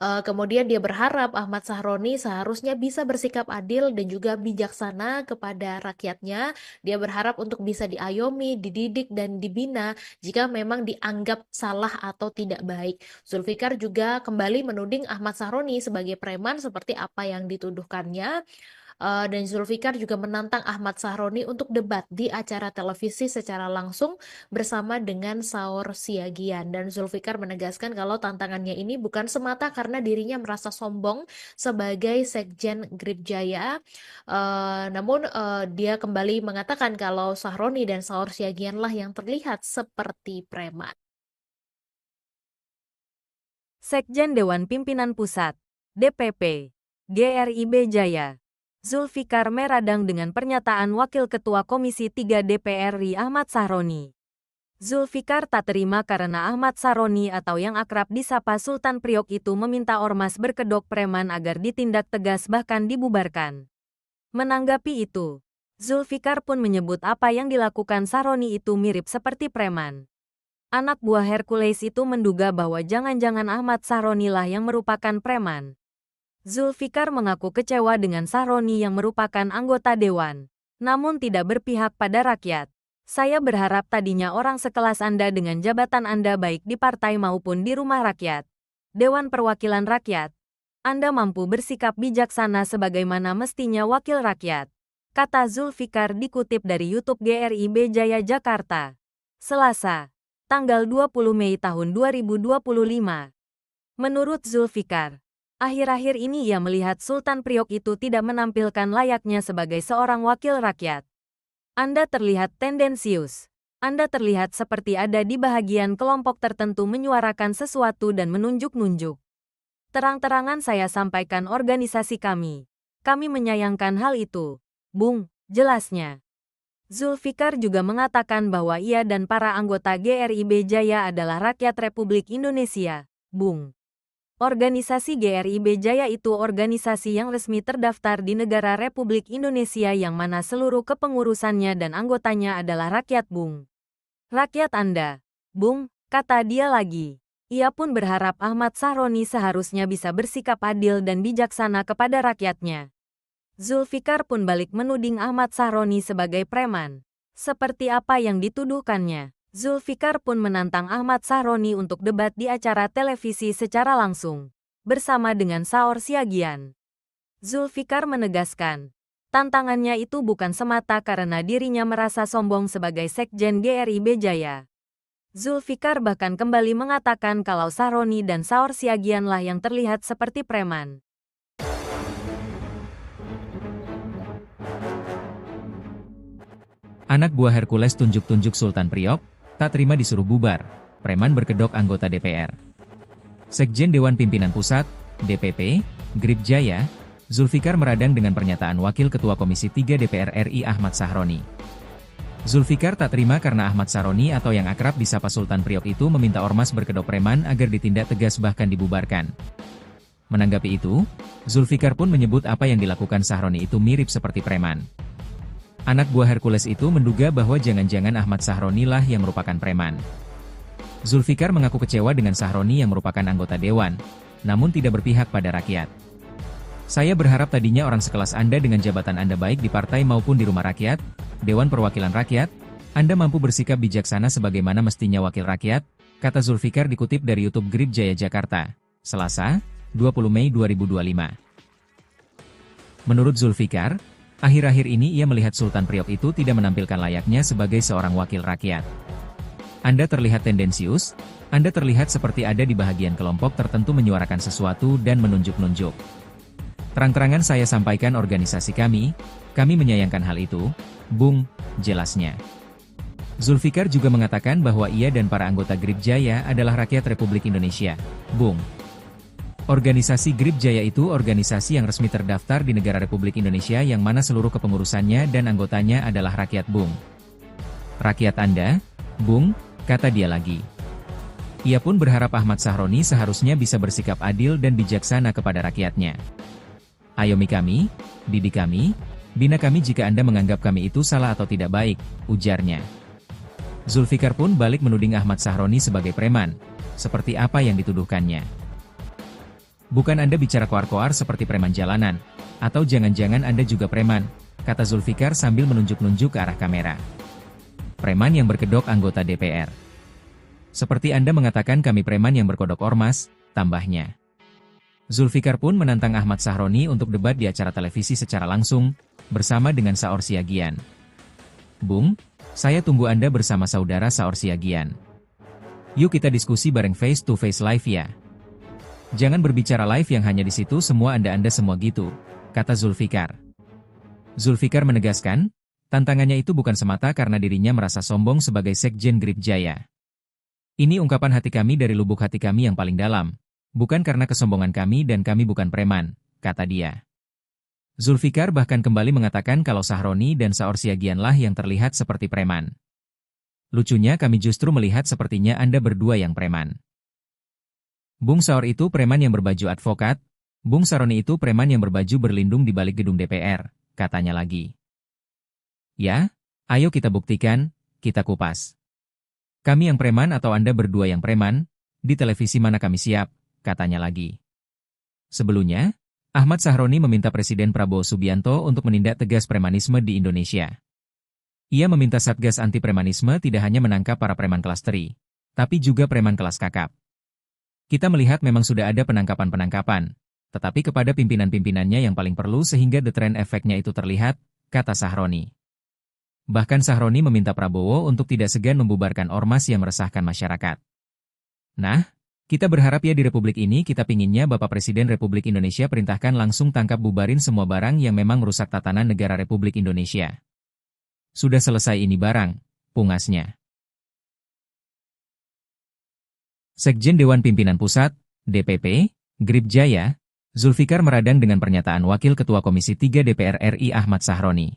Kemudian dia berharap Ahmad Sahroni seharusnya bisa bersikap adil dan juga bijaksana kepada rakyatnya. Dia berharap untuk bisa diayomi, dididik, dan dibina jika memang dianggap salah atau tidak baik. Zulfikar juga kembali menuding Ahmad Sahroni sebagai preman seperti apa yang dituduhkannya. Dan Zulfikar juga menantang Ahmad Sahroni untuk debat di acara televisi secara langsung bersama dengan Saur Siagian. Dan Zulfikar menegaskan kalau tantangannya ini bukan semata karena dirinya merasa sombong sebagai Sekjen Grip Jaya, namun dia kembali mengatakan kalau Sahroni dan Saur Siagian lah yang terlihat seperti preman. Sekjen Dewan Pimpinan Pusat, DPP, GRIB Jaya, Zulfikar meradang dengan pernyataan Wakil Ketua Komisi 3 DPR RI Ahmad Sahroni. Zulfikar tak terima karena Ahmad Sahroni atau yang akrab disapa Sultan Priok itu meminta ormas berkedok preman agar ditindak tegas bahkan dibubarkan. Menanggapi itu, Zulfikar pun menyebut apa yang dilakukan Sahroni itu mirip seperti preman. Anak buah Hercules itu menduga bahwa jangan-jangan Ahmad Sahroni lah yang merupakan preman. Zulfikar mengaku kecewa dengan Sahroni yang merupakan anggota dewan, namun tidak berpihak pada rakyat. Saya berharap tadinya orang sekelas Anda dengan jabatan Anda baik di partai maupun di rumah rakyat, Dewan Perwakilan Rakyat, Anda mampu bersikap bijaksana sebagaimana mestinya wakil rakyat, kata Zulfikar dikutip dari YouTube GRIB Jaya Jakarta, Selasa, tanggal 20 Mei tahun 2025. Menurut Zulfikar, Akhir-akhir ini ia melihat Sultan Priok itu tidak menampilkan layaknya sebagai seorang wakil rakyat. Anda terlihat tendensius. Anda terlihat seperti ada di bahagian kelompok tertentu menyuarakan sesuatu dan menunjuk-nunjuk. Terang-terangan saya sampaikan organisasi kami. Kami menyayangkan hal itu. Bung, jelasnya. Zulfikar juga mengatakan bahwa ia dan para anggota GRIB Jaya adalah rakyat Republik Indonesia. Bung. Organisasi GRIB Jaya itu organisasi yang resmi terdaftar di negara Republik Indonesia yang mana seluruh kepengurusannya dan anggotanya adalah rakyat, Bung. Rakyat Anda. Bung, kata dia lagi. Ia pun berharap Ahmad Sahroni seharusnya bisa bersikap adil dan bijaksana kepada rakyatnya. Zulfikar pun balik menuding Ahmad Sahroni sebagai preman. Seperti apa yang dituduhkannya. Zulfikar pun menantang Ahmad Sahroni untuk debat di acara televisi secara langsung, bersama dengan Saur Siagian. Zulfikar menegaskan, tantangannya itu bukan semata karena dirinya merasa sombong sebagai Sekjen GRIB Jaya. Zulfikar bahkan kembali mengatakan kalau Sahroni dan Saur Siagianlah yang terlihat seperti preman. Anak buah Hercules tunjuk-tunjuk Sultan Priok, tak terima disuruh bubar, preman berkedok anggota DPR. Sekjen Dewan Pimpinan Pusat, DPP, GRIB Jaya, Zulfikar meradang dengan pernyataan Wakil Ketua Komisi 3 DPR RI Ahmad Sahroni. Zulfikar tak terima karena Ahmad Sahroni atau yang akrab disapa Sultan Priok itu meminta ormas berkedok preman agar ditindak tegas bahkan dibubarkan. Menanggapi itu, Zulfikar pun menyebut apa yang dilakukan Sahroni itu mirip seperti preman. Anak buah Hercules itu menduga bahwa jangan-jangan Ahmad Sahroni lah yang merupakan preman. Zulfikar mengaku kecewa dengan Sahroni yang merupakan anggota dewan, namun tidak berpihak pada rakyat. Saya berharap tadinya orang sekelas Anda dengan jabatan Anda baik di partai maupun di rumah rakyat, Dewan Perwakilan Rakyat, Anda mampu bersikap bijaksana sebagaimana mestinya wakil rakyat, kata Zulfikar dikutip dari YouTube GRIB Jaya Jakarta, Selasa, 20 Mei 2025. Menurut Zulfikar, akhir-akhir ini ia melihat Sultan Priok itu tidak menampilkan layaknya sebagai seorang wakil rakyat. Anda terlihat tendensius, Anda terlihat seperti ada di bahagian kelompok tertentu menyuarakan sesuatu dan menunjuk-nunjuk. Terang-terangan saya sampaikan organisasi kami menyayangkan hal itu, Bung, jelasnya. Zulfikar juga mengatakan bahwa ia dan para anggota GRIB Jaya adalah rakyat Republik Indonesia, Bung. Organisasi GRIB Jaya itu organisasi yang resmi terdaftar di negara Republik Indonesia yang mana seluruh kepengurusannya dan anggotanya adalah rakyat, Bung. Rakyat Anda, Bung, kata dia lagi. Ia pun berharap Ahmad Sahroni seharusnya bisa bersikap adil dan bijaksana kepada rakyatnya. Ayomi kami, didik kami, bina kami jika Anda menganggap kami itu salah atau tidak baik, ujarnya. Zulfikar pun balik menuding Ahmad Sahroni sebagai preman, seperti apa yang dituduhkannya. Bukan Anda bicara koar-koar seperti preman jalanan, atau jangan-jangan Anda juga preman, kata Zulfikar sambil menunjuk-nunjuk ke arah kamera. Preman yang berkedok anggota DPR. Seperti Anda mengatakan kami preman yang berkodok ormas, tambahnya. Zulfikar pun menantang Ahmad Sahroni untuk debat di acara televisi secara langsung, bersama dengan Saur Siagian. Bung, saya tunggu Anda bersama saudara Saur Siagian. Yuk kita diskusi bareng face to face live ya. Jangan berbicara live yang hanya di situ semua Anda semua gitu, kata Zulfikar. Zulfikar menegaskan, tantangannya itu bukan semata karena dirinya merasa sombong sebagai Sekjen GRIB Jaya. Ini ungkapan hati kami dari lubuk hati kami yang paling dalam, bukan karena kesombongan kami dan kami bukan preman, kata dia. Zulfikar bahkan kembali mengatakan kalau Sahroni dan Saur Siagianlah yang terlihat seperti preman. Lucunya kami justru melihat sepertinya Anda berdua yang preman. Bung Saur itu preman yang berbaju advokat, Bung Sahroni itu preman yang berbaju berlindung di balik gedung DPR, katanya lagi. Ya, ayo kita buktikan, kita kupas. Kami yang preman atau Anda berdua yang preman, di televisi mana kami siap, katanya lagi. Sebelumnya, Ahmad Sahroni meminta Presiden Prabowo Subianto untuk menindak tegas premanisme di Indonesia. Ia meminta Satgas Anti Premanisme tidak hanya menangkap para preman kelas teri, tapi juga preman kelas kakap. Kita melihat memang sudah ada penangkapan-penangkapan, tetapi kepada pimpinan-pimpinannya yang paling perlu sehingga the trend efeknya itu terlihat, kata Sahroni. Bahkan Sahroni meminta Prabowo untuk tidak segan membubarkan ormas yang meresahkan masyarakat. Nah, Kita berharap ya di Republik ini kita pinginnya Bapak Presiden Republik Indonesia perintahkan langsung tangkap bubarin semua barang yang memang merusak tatanan negara Republik Indonesia. Sudah selesai ini barang, pungasnya. Sekjen Dewan Pimpinan Pusat, DPP, Grip Jaya, Zulfikar meradang dengan pernyataan Wakil Ketua Komisi 3 DPR RI Ahmad Sahroni.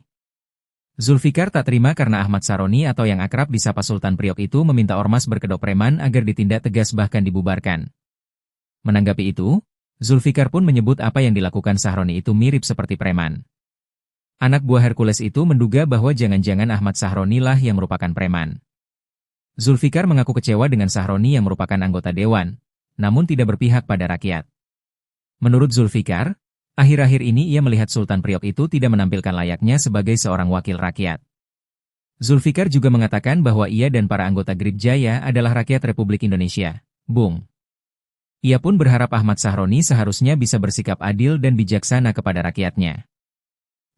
Zulfikar tak terima karena Ahmad Sahroni atau yang akrab disapa Sultan Priok itu meminta ormas berkedok preman agar ditindak tegas bahkan dibubarkan. Menanggapi itu, Zulfikar pun menyebut apa yang dilakukan Sahroni itu mirip seperti preman. Anak buah Hercules itu menduga bahwa jangan-jangan Ahmad Sahroni lah yang merupakan preman. Zulfikar mengaku kecewa dengan Sahroni yang merupakan anggota dewan, namun tidak berpihak pada rakyat. Menurut Zulfikar, akhir-akhir ini ia melihat Sultan Priok itu tidak menampilkan layaknya sebagai seorang wakil rakyat. Zulfikar juga mengatakan bahwa ia dan para anggota Grip Jaya adalah rakyat Republik Indonesia, Bung. Ia pun berharap Ahmad Sahroni seharusnya bisa bersikap adil dan bijaksana kepada rakyatnya.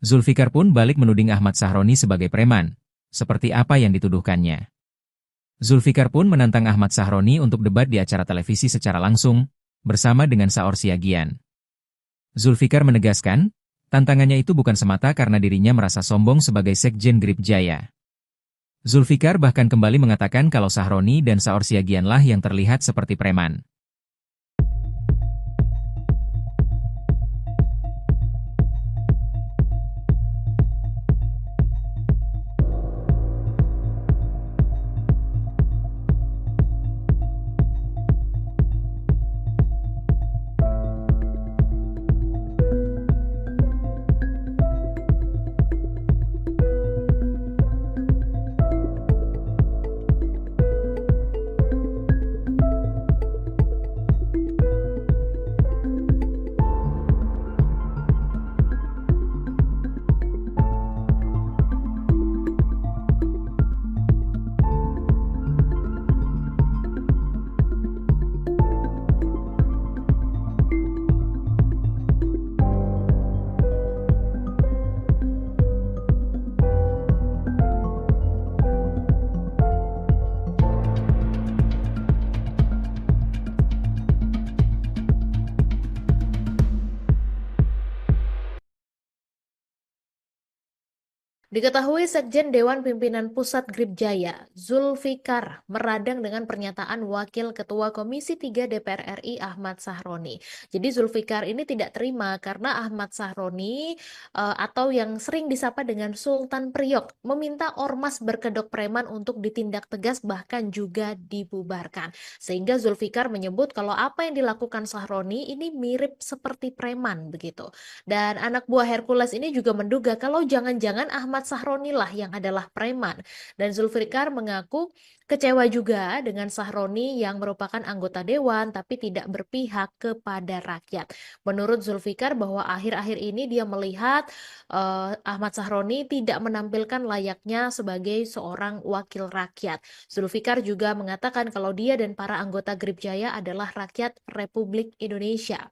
Zulfikar pun balik menuding Ahmad Sahroni sebagai preman, seperti apa yang dituduhkannya. Zulfikar pun menantang Ahmad Sahroni untuk debat di acara televisi secara langsung, bersama dengan Saur Siagian. Zulfikar menegaskan, tantangannya itu bukan semata karena dirinya merasa sombong sebagai Sekjen Grip Jaya. Zulfikar bahkan kembali mengatakan kalau Sahroni dan Saur Siagian lah yang terlihat seperti preman. Diketahui Sekjen Dewan Pimpinan Pusat Grip Jaya, Zulfikar, meradang dengan pernyataan Wakil Ketua Komisi 3 DPR RI Ahmad Sahroni. Jadi Zulfikar ini tidak terima karena Ahmad Sahroni atau yang sering disapa dengan Sultan Priok meminta ormas berkedok preman untuk ditindak tegas bahkan juga dibubarkan. Sehingga Zulfikar menyebut kalau apa yang dilakukan Sahroni ini mirip seperti preman begitu. Dan anak buah Hercules ini juga menduga kalau jangan-jangan Ahmad Sahroni lah yang adalah preman. Dan Zulfikar mengaku kecewa juga dengan Sahroni yang merupakan anggota dewan tapi tidak berpihak kepada rakyat. Menurut Zulfikar bahwa akhir-akhir ini dia melihat Ahmad Sahroni tidak menampilkan layaknya sebagai seorang wakil rakyat. Zulfikar juga mengatakan kalau dia dan para anggota Grip Jaya adalah rakyat Republik Indonesia.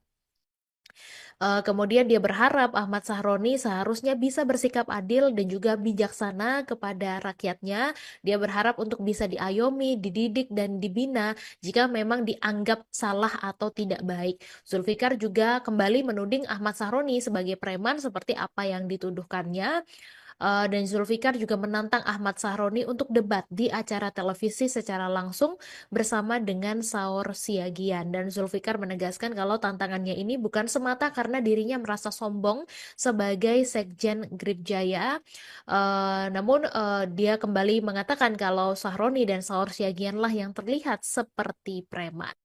Kemudian dia berharap Ahmad Sahroni seharusnya bisa bersikap adil dan juga bijaksana kepada rakyatnya. Dia berharap untuk bisa diayomi, dididik, dan dibina jika memang dianggap salah atau tidak baik. Zulfikar juga kembali menuding Ahmad Sahroni sebagai preman seperti apa yang dituduhkannya. Dan Zulfikar juga menantang Ahmad Sahroni untuk debat di acara televisi secara langsung bersama dengan Saur Siagian. Dan Zulfikar menegaskan kalau tantangannya ini bukan semata karena dirinya merasa sombong sebagai Sekjen Grip Jaya. Namun dia kembali mengatakan kalau Sahroni dan Saur Siagian lah yang terlihat seperti preman.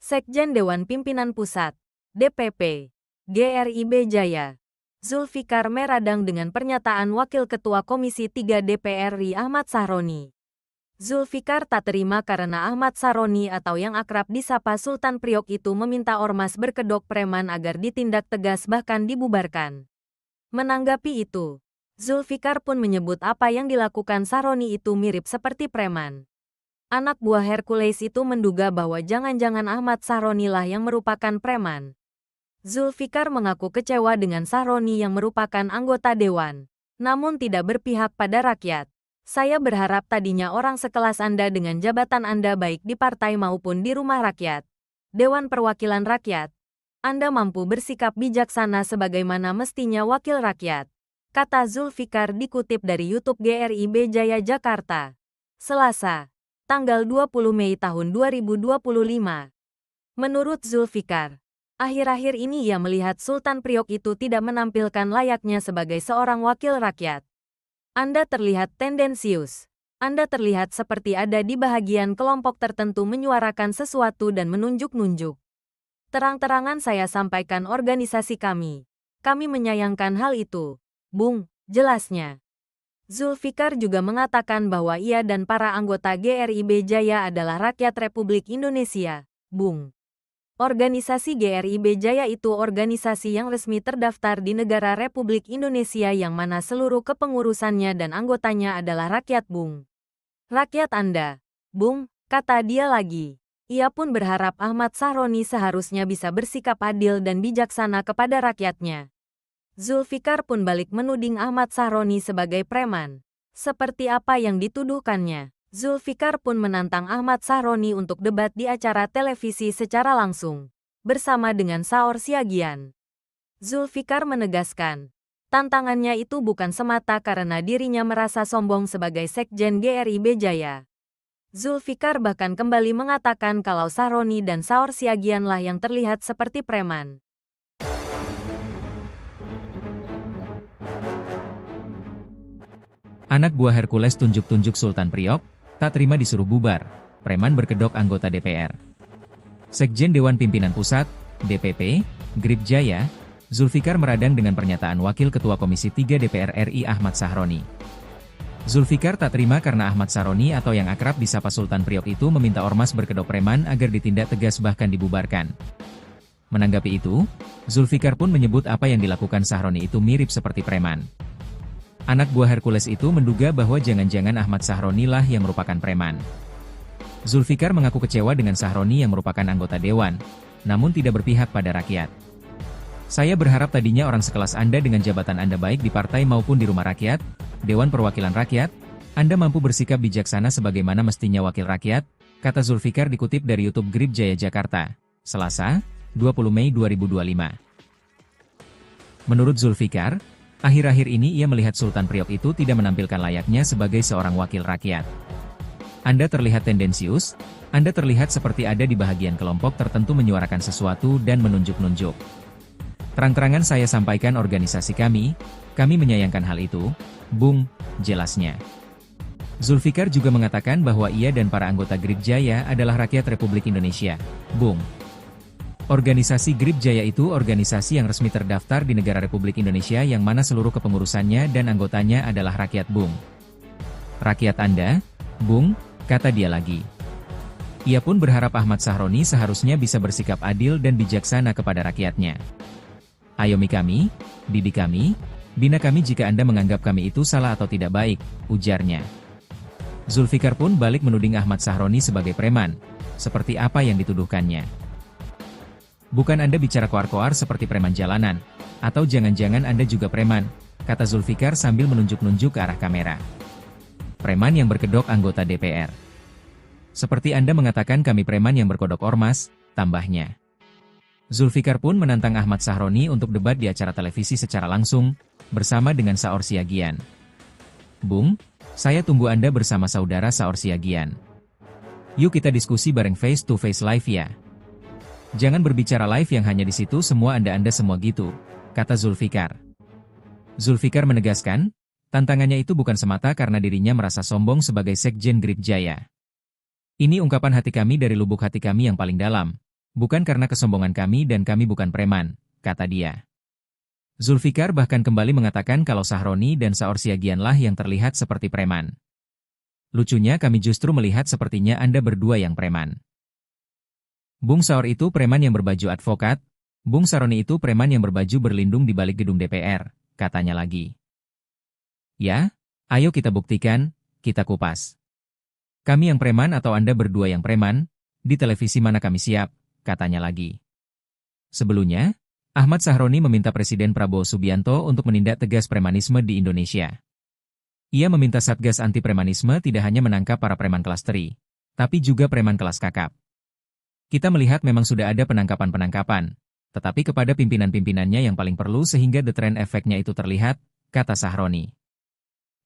Sekjen Dewan Pimpinan Pusat, DPP, GRIB Jaya, Zulfikar meradang dengan pernyataan Wakil Ketua Komisi 3 DPR RI Ahmad Sahroni. Zulfikar tak terima karena Ahmad Sahroni atau yang akrab disapa Sultan Priok itu meminta ormas berkedok preman agar ditindak tegas bahkan dibubarkan. Menanggapi itu, Zulfikar pun menyebut apa yang dilakukan Sahroni itu mirip seperti preman. Anak buah Hercules itu menduga bahwa jangan-jangan Ahmad Sahroni lah yang merupakan preman. Zulfikar mengaku kecewa dengan Sahroni yang merupakan anggota dewan, namun tidak berpihak pada rakyat. Saya berharap tadinya orang sekelas Anda dengan jabatan Anda baik di partai maupun di rumah rakyat, Dewan Perwakilan Rakyat, Anda mampu bersikap bijaksana sebagaimana mestinya wakil rakyat, kata Zulfikar dikutip dari YouTube GRIB Jaya Jakarta. Selasa, tanggal 20 Mei tahun 2025. Menurut Zulfikar, akhir-akhir ini ia melihat Sultan Priok itu tidak menampilkan layaknya sebagai seorang wakil rakyat. Anda terlihat tendensius. Anda terlihat seperti ada di bahagian kelompok tertentu menyuarakan sesuatu dan menunjuk-nunjuk. Terang-terangan saya sampaikan organisasi kami. Kami menyayangkan hal itu. Bung, jelasnya. Zulfikar juga mengatakan bahwa ia dan para anggota GRIB Jaya adalah rakyat Republik Indonesia. Bung. Organisasi GRIB Jaya itu organisasi yang resmi terdaftar di negara Republik Indonesia yang mana seluruh kepengurusannya dan anggotanya adalah rakyat, Bung. Rakyat Anda, Bung, kata dia lagi. Ia pun berharap Ahmad Sahroni seharusnya bisa bersikap adil dan bijaksana kepada rakyatnya. Zulfikar pun balik menuding Ahmad Sahroni sebagai preman. Seperti apa yang dituduhkannya. Zulfikar pun menantang Ahmad Sahroni untuk debat di acara televisi secara langsung, bersama dengan Saur Siagian. Zulfikar menegaskan, tantangannya itu bukan semata karena dirinya merasa sombong sebagai Sekjen GRIB Jaya. Zulfikar bahkan kembali mengatakan kalau Sahroni dan Saur Siagianlah yang terlihat seperti preman. Anak buah Hercules tunjuk-tunjuk Sultan Priok, tak terima disuruh bubar, preman berkedok anggota DPR. Sekjen Dewan Pimpinan Pusat, DPP, GRIB Jaya, Zulfikar meradang dengan pernyataan Wakil Ketua Komisi 3 DPR RI Ahmad Sahroni. Zulfikar tak terima karena Ahmad Sahroni atau yang akrab disapa Sultan Priok itu meminta ormas berkedok preman agar ditindak tegas bahkan dibubarkan. Menanggapi itu, Zulfikar pun menyebut apa yang dilakukan Sahroni itu mirip seperti preman. Anak buah Hercules itu menduga bahwa jangan-jangan Ahmad Sahroni lah yang merupakan preman. Zulfikar mengaku kecewa dengan Sahroni yang merupakan anggota dewan, namun tidak berpihak pada rakyat. Saya berharap tadinya orang sekelas Anda dengan jabatan Anda baik di partai maupun di rumah rakyat, Dewan Perwakilan Rakyat, Anda mampu bersikap bijaksana sebagaimana mestinya wakil rakyat, kata Zulfikar dikutip dari YouTube GRIB Jaya Jakarta, Selasa, 20 Mei 2025. Menurut Zulfikar, akhir-akhir ini ia melihat Sultan Priok itu tidak menampilkan layaknya sebagai seorang wakil rakyat. Anda terlihat tendensius, Anda terlihat seperti ada di bahagian kelompok tertentu menyuarakan sesuatu dan menunjuk-nunjuk. Terang-terangan saya sampaikan organisasi kami menyayangkan hal itu, Bung, jelasnya. Zulfikar juga mengatakan bahwa ia dan para anggota GRIB Jaya adalah rakyat Republik Indonesia, Bung. Organisasi GRIB Jaya itu organisasi yang resmi terdaftar di negara Republik Indonesia yang mana seluruh kepengurusannya dan anggotanya adalah rakyat, Bung. Rakyat Anda, Bung, kata dia lagi. Ia pun berharap Ahmad Sahroni seharusnya bisa bersikap adil dan bijaksana kepada rakyatnya. Ayomi kami, didik kami, bina kami jika Anda menganggap kami itu salah atau tidak baik, ujarnya. Zulfikar pun balik menuding Ahmad Sahroni sebagai preman, seperti apa yang dituduhkannya. Bukan Anda bicara koar-koar seperti preman jalanan, atau jangan-jangan Anda juga preman, kata Zulfikar sambil menunjuk-nunjuk ke arah kamera. Preman yang berkedok anggota DPR. Seperti Anda mengatakan kami preman yang berkodok ormas, tambahnya. Zulfikar pun menantang Ahmad Sahroni untuk debat di acara televisi secara langsung, bersama dengan Saur Siagian. Bung, saya tunggu Anda bersama saudara Saur Siagian. Yuk kita diskusi bareng face to face live ya. Jangan berbicara live yang hanya di situ semua Anda semua gitu, kata Zulfikar. Zulfikar menegaskan, tantangannya itu bukan semata karena dirinya merasa sombong sebagai Sekjen GRIB Jaya. Ini ungkapan hati kami dari lubuk hati kami yang paling dalam, bukan karena kesombongan kami dan kami bukan preman, kata dia. Zulfikar bahkan kembali mengatakan kalau Sahroni dan Saur Siagianlah yang terlihat seperti preman. Lucunya kami justru melihat sepertinya Anda berdua yang preman. Bung Saur itu preman yang berbaju advokat, Bung Sahroni itu preman yang berbaju berlindung di balik gedung DPR, katanya lagi. Ya, ayo kita buktikan, kita kupas. Kami yang preman atau Anda berdua yang preman, di televisi mana kami siap, katanya lagi. Sebelumnya, Ahmad Sahroni meminta Presiden Prabowo Subianto untuk menindak tegas premanisme di Indonesia. Ia meminta Satgas Anti Premanisme tidak hanya menangkap para preman kelas teri, tapi juga preman kelas kakap. Kita melihat memang sudah ada penangkapan-penangkapan, tetapi kepada pimpinan-pimpinannya yang paling perlu sehingga the trend efeknya itu terlihat, kata Sahroni.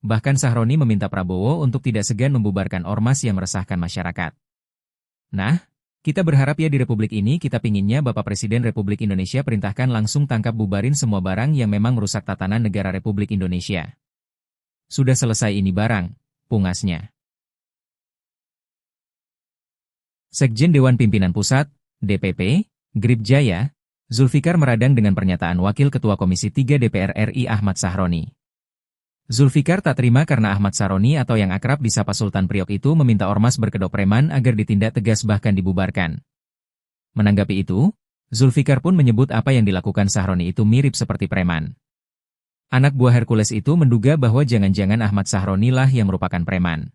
Bahkan Sahroni meminta Prabowo untuk tidak segan membubarkan ormas yang meresahkan masyarakat. Nah, kita berharap ya di Republik ini kita pinginnya Bapak Presiden Republik Indonesia perintahkan langsung tangkap bubarin semua barang yang memang merusak tatanan negara Republik Indonesia. Sudah selesai ini barang, pungasnya. Sekjen Dewan Pimpinan Pusat, DPP, Grip Jaya, Zulfikar meradang dengan pernyataan Wakil Ketua Komisi 3 DPR RI Ahmad Sahroni. Zulfikar tak terima karena Ahmad Sahroni atau yang akrab disapa Sultan Priok itu meminta ormas berkedok preman agar ditindak tegas bahkan dibubarkan. Menanggapi itu, Zulfikar pun menyebut apa yang dilakukan Sahroni itu mirip seperti preman. Anak buah Hercules itu menduga bahwa jangan-jangan Ahmad Sahroni lah yang merupakan preman.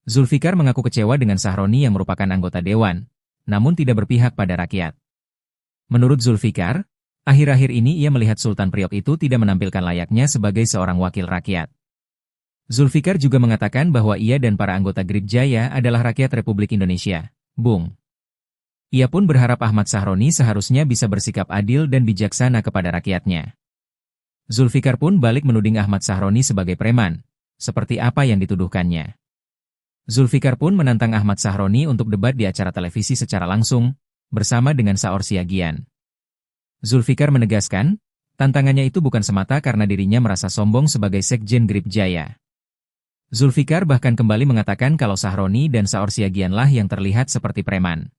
Zulfikar mengaku kecewa dengan Sahroni yang merupakan anggota dewan, namun tidak berpihak pada rakyat. Menurut Zulfikar, akhir-akhir ini ia melihat Sultan Priok itu tidak menampilkan layaknya sebagai seorang wakil rakyat. Zulfikar juga mengatakan bahwa ia dan para anggota Grip Jaya adalah rakyat Republik Indonesia, Bung. Ia pun berharap Ahmad Sahroni seharusnya bisa bersikap adil dan bijaksana kepada rakyatnya. Zulfikar pun balik menuding Ahmad Sahroni sebagai preman, seperti apa yang dituduhkannya. Zulfikar pun menantang Ahmad Sahroni untuk debat di acara televisi secara langsung, bersama dengan Saur Siagian. Zulfikar menegaskan, tantangannya itu bukan semata karena dirinya merasa sombong sebagai Sekjen Grip Jaya. Zulfikar bahkan kembali mengatakan kalau Sahroni dan Saur Siagian lah yang terlihat seperti preman.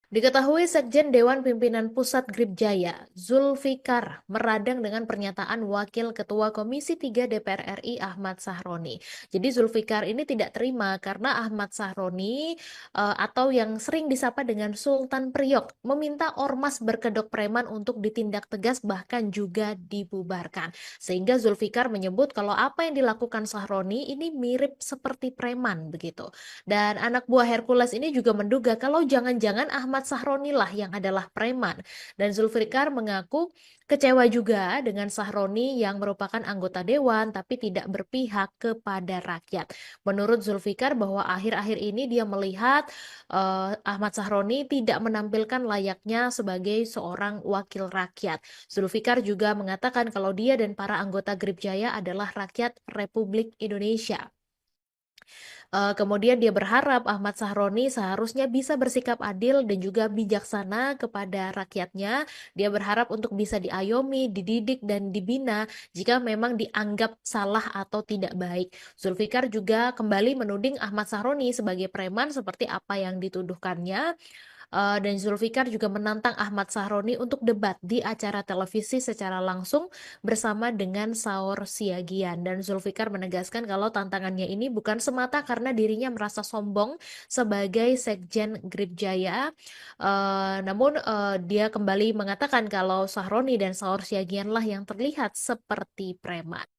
Diketahui Sekjen Dewan Pimpinan Pusat Grip Jaya, Zulfikar, meradang dengan pernyataan Wakil Ketua Komisi 3 DPR RI Ahmad Sahroni. Jadi Zulfikar ini tidak terima karena Ahmad Sahroni atau yang sering disapa dengan Sultan Priok meminta ormas berkedok preman untuk ditindak tegas bahkan juga dibubarkan. Sehingga Zulfikar menyebut kalau apa yang dilakukan Sahroni ini mirip seperti preman begitu. Dan anak buah Hercules ini juga menduga kalau jangan-jangan Ahmad Sahroni lah yang adalah preman. Dan Zulfikar mengaku kecewa juga dengan Sahroni yang merupakan anggota dewan tapi tidak berpihak kepada rakyat. Menurut Zulfikar bahwa akhir-akhir ini dia melihat Ahmad Sahroni tidak menampilkan layaknya sebagai seorang wakil rakyat. Zulfikar juga mengatakan kalau dia dan para anggota Grip Jaya adalah rakyat Republik Indonesia. Kemudian dia berharap Ahmad Sahroni seharusnya bisa bersikap adil dan juga bijaksana kepada rakyatnya. Dia berharap untuk bisa diayomi, dididik, dan dibina jika memang dianggap salah atau tidak baik. Zulfikar juga kembali menuding Ahmad Sahroni sebagai preman seperti apa yang dituduhkannya. Dan Zulfikar juga menantang Ahmad Sahroni untuk debat di acara televisi secara langsung bersama dengan Saur Siagian. Dan Zulfikar menegaskan kalau tantangannya ini bukan semata karena dirinya merasa sombong sebagai Sekjen Grip Jaya. Namun dia kembali mengatakan kalau Sahroni dan Saur Siagian lah yang terlihat seperti preman.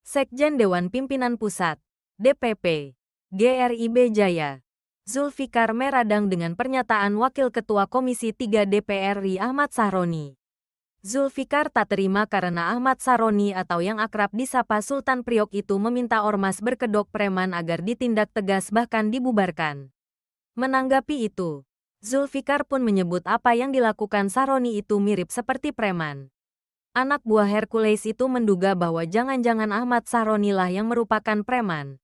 Sekjen Dewan Pimpinan Pusat, DPP, GRIB Jaya, Zulfikar meradang dengan pernyataan Wakil Ketua Komisi 3 DPR RI Ahmad Sahroni. Zulfikar tak terima karena Ahmad Sahroni atau yang akrab disapa Sultan Priok itu meminta ormas berkedok preman agar ditindak tegas bahkan dibubarkan. Menanggapi itu, Zulfikar pun menyebut apa yang dilakukan Sahroni itu mirip seperti preman. Anak buah Hercules itu menduga bahwa jangan-jangan Ahmad Sahroni lah yang merupakan preman.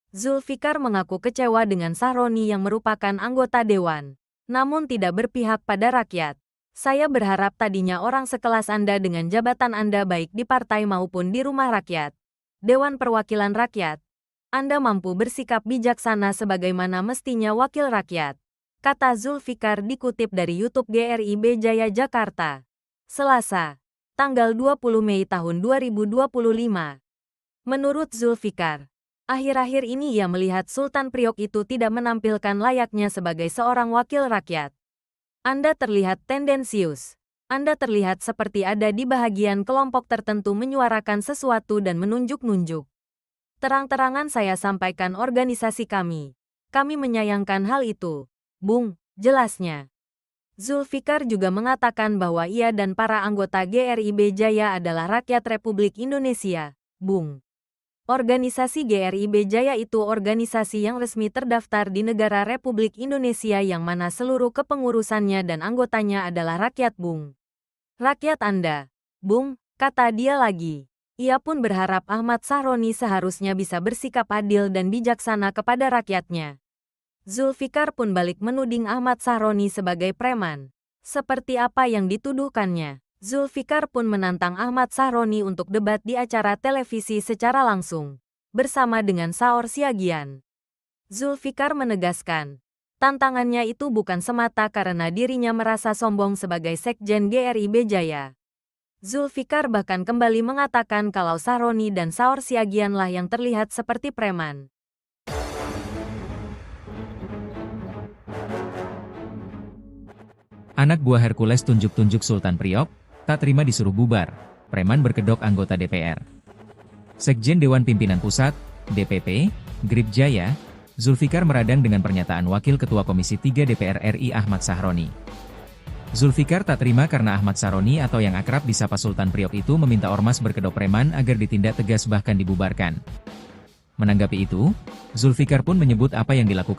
Zulfikar mengaku kecewa dengan Sahroni yang merupakan anggota dewan, namun tidak berpihak pada rakyat. Saya berharap tadinya orang sekelas Anda dengan jabatan Anda baik di partai maupun di rumah rakyat, Dewan Perwakilan Rakyat, Anda mampu bersikap bijaksana sebagaimana mestinya wakil rakyat, kata Zulfikar dikutip dari YouTube GRIB Jaya Jakarta. Selasa, tanggal 20 Mei tahun 2025. Menurut Zulfikar, akhir-akhir ini ia melihat Sultan Priok itu tidak menampilkan layaknya sebagai seorang wakil rakyat. Anda terlihat tendensius. Anda terlihat seperti ada di bahagian kelompok tertentu menyuarakan sesuatu dan menunjuk-nunjuk. Terang-terangan saya sampaikan organisasi kami. Kami menyayangkan hal itu, Bung, jelasnya. Zulfikar juga mengatakan bahwa ia dan para anggota GRIB Jaya adalah rakyat Republik Indonesia, Bung. Organisasi GRIB Jaya itu organisasi yang resmi terdaftar di negara Republik Indonesia yang mana seluruh kepengurusannya dan anggotanya adalah rakyat, Bung. Rakyat Anda, Bung, kata dia lagi. Ia pun berharap Ahmad Sahroni seharusnya bisa bersikap adil dan bijaksana kepada rakyatnya. Zulfikar pun balik menuding Ahmad Sahroni sebagai preman. Seperti apa yang dituduhkannya, Zulfikar pun menantang Ahmad Sahroni untuk debat di acara televisi secara langsung, bersama dengan Saur Siagian. Zulfikar menegaskan, tantangannya itu bukan semata karena dirinya merasa sombong sebagai Sekjen GRIB Jaya. Zulfikar bahkan kembali mengatakan kalau Sahroni dan Saur Siagian lah yang terlihat seperti preman. Anak buah Hercules tunjuk-tunjuk Sultan Priok, tak terima disuruh bubar. Preman berkedok anggota DPR. Sekjen Dewan Pimpinan Pusat, DPP, GRIB Jaya, Zulfikar meradang dengan pernyataan Wakil Ketua Komisi 3 DPR RI Ahmad Sahroni. Zulfikar tak terima karena Ahmad Sahroni atau yang akrab disapa Sultan Priok itu meminta ormas berkedok preman agar ditindak tegas bahkan dibubarkan. Menanggapi itu, Zulfikar pun menyebut apa yang dilakukan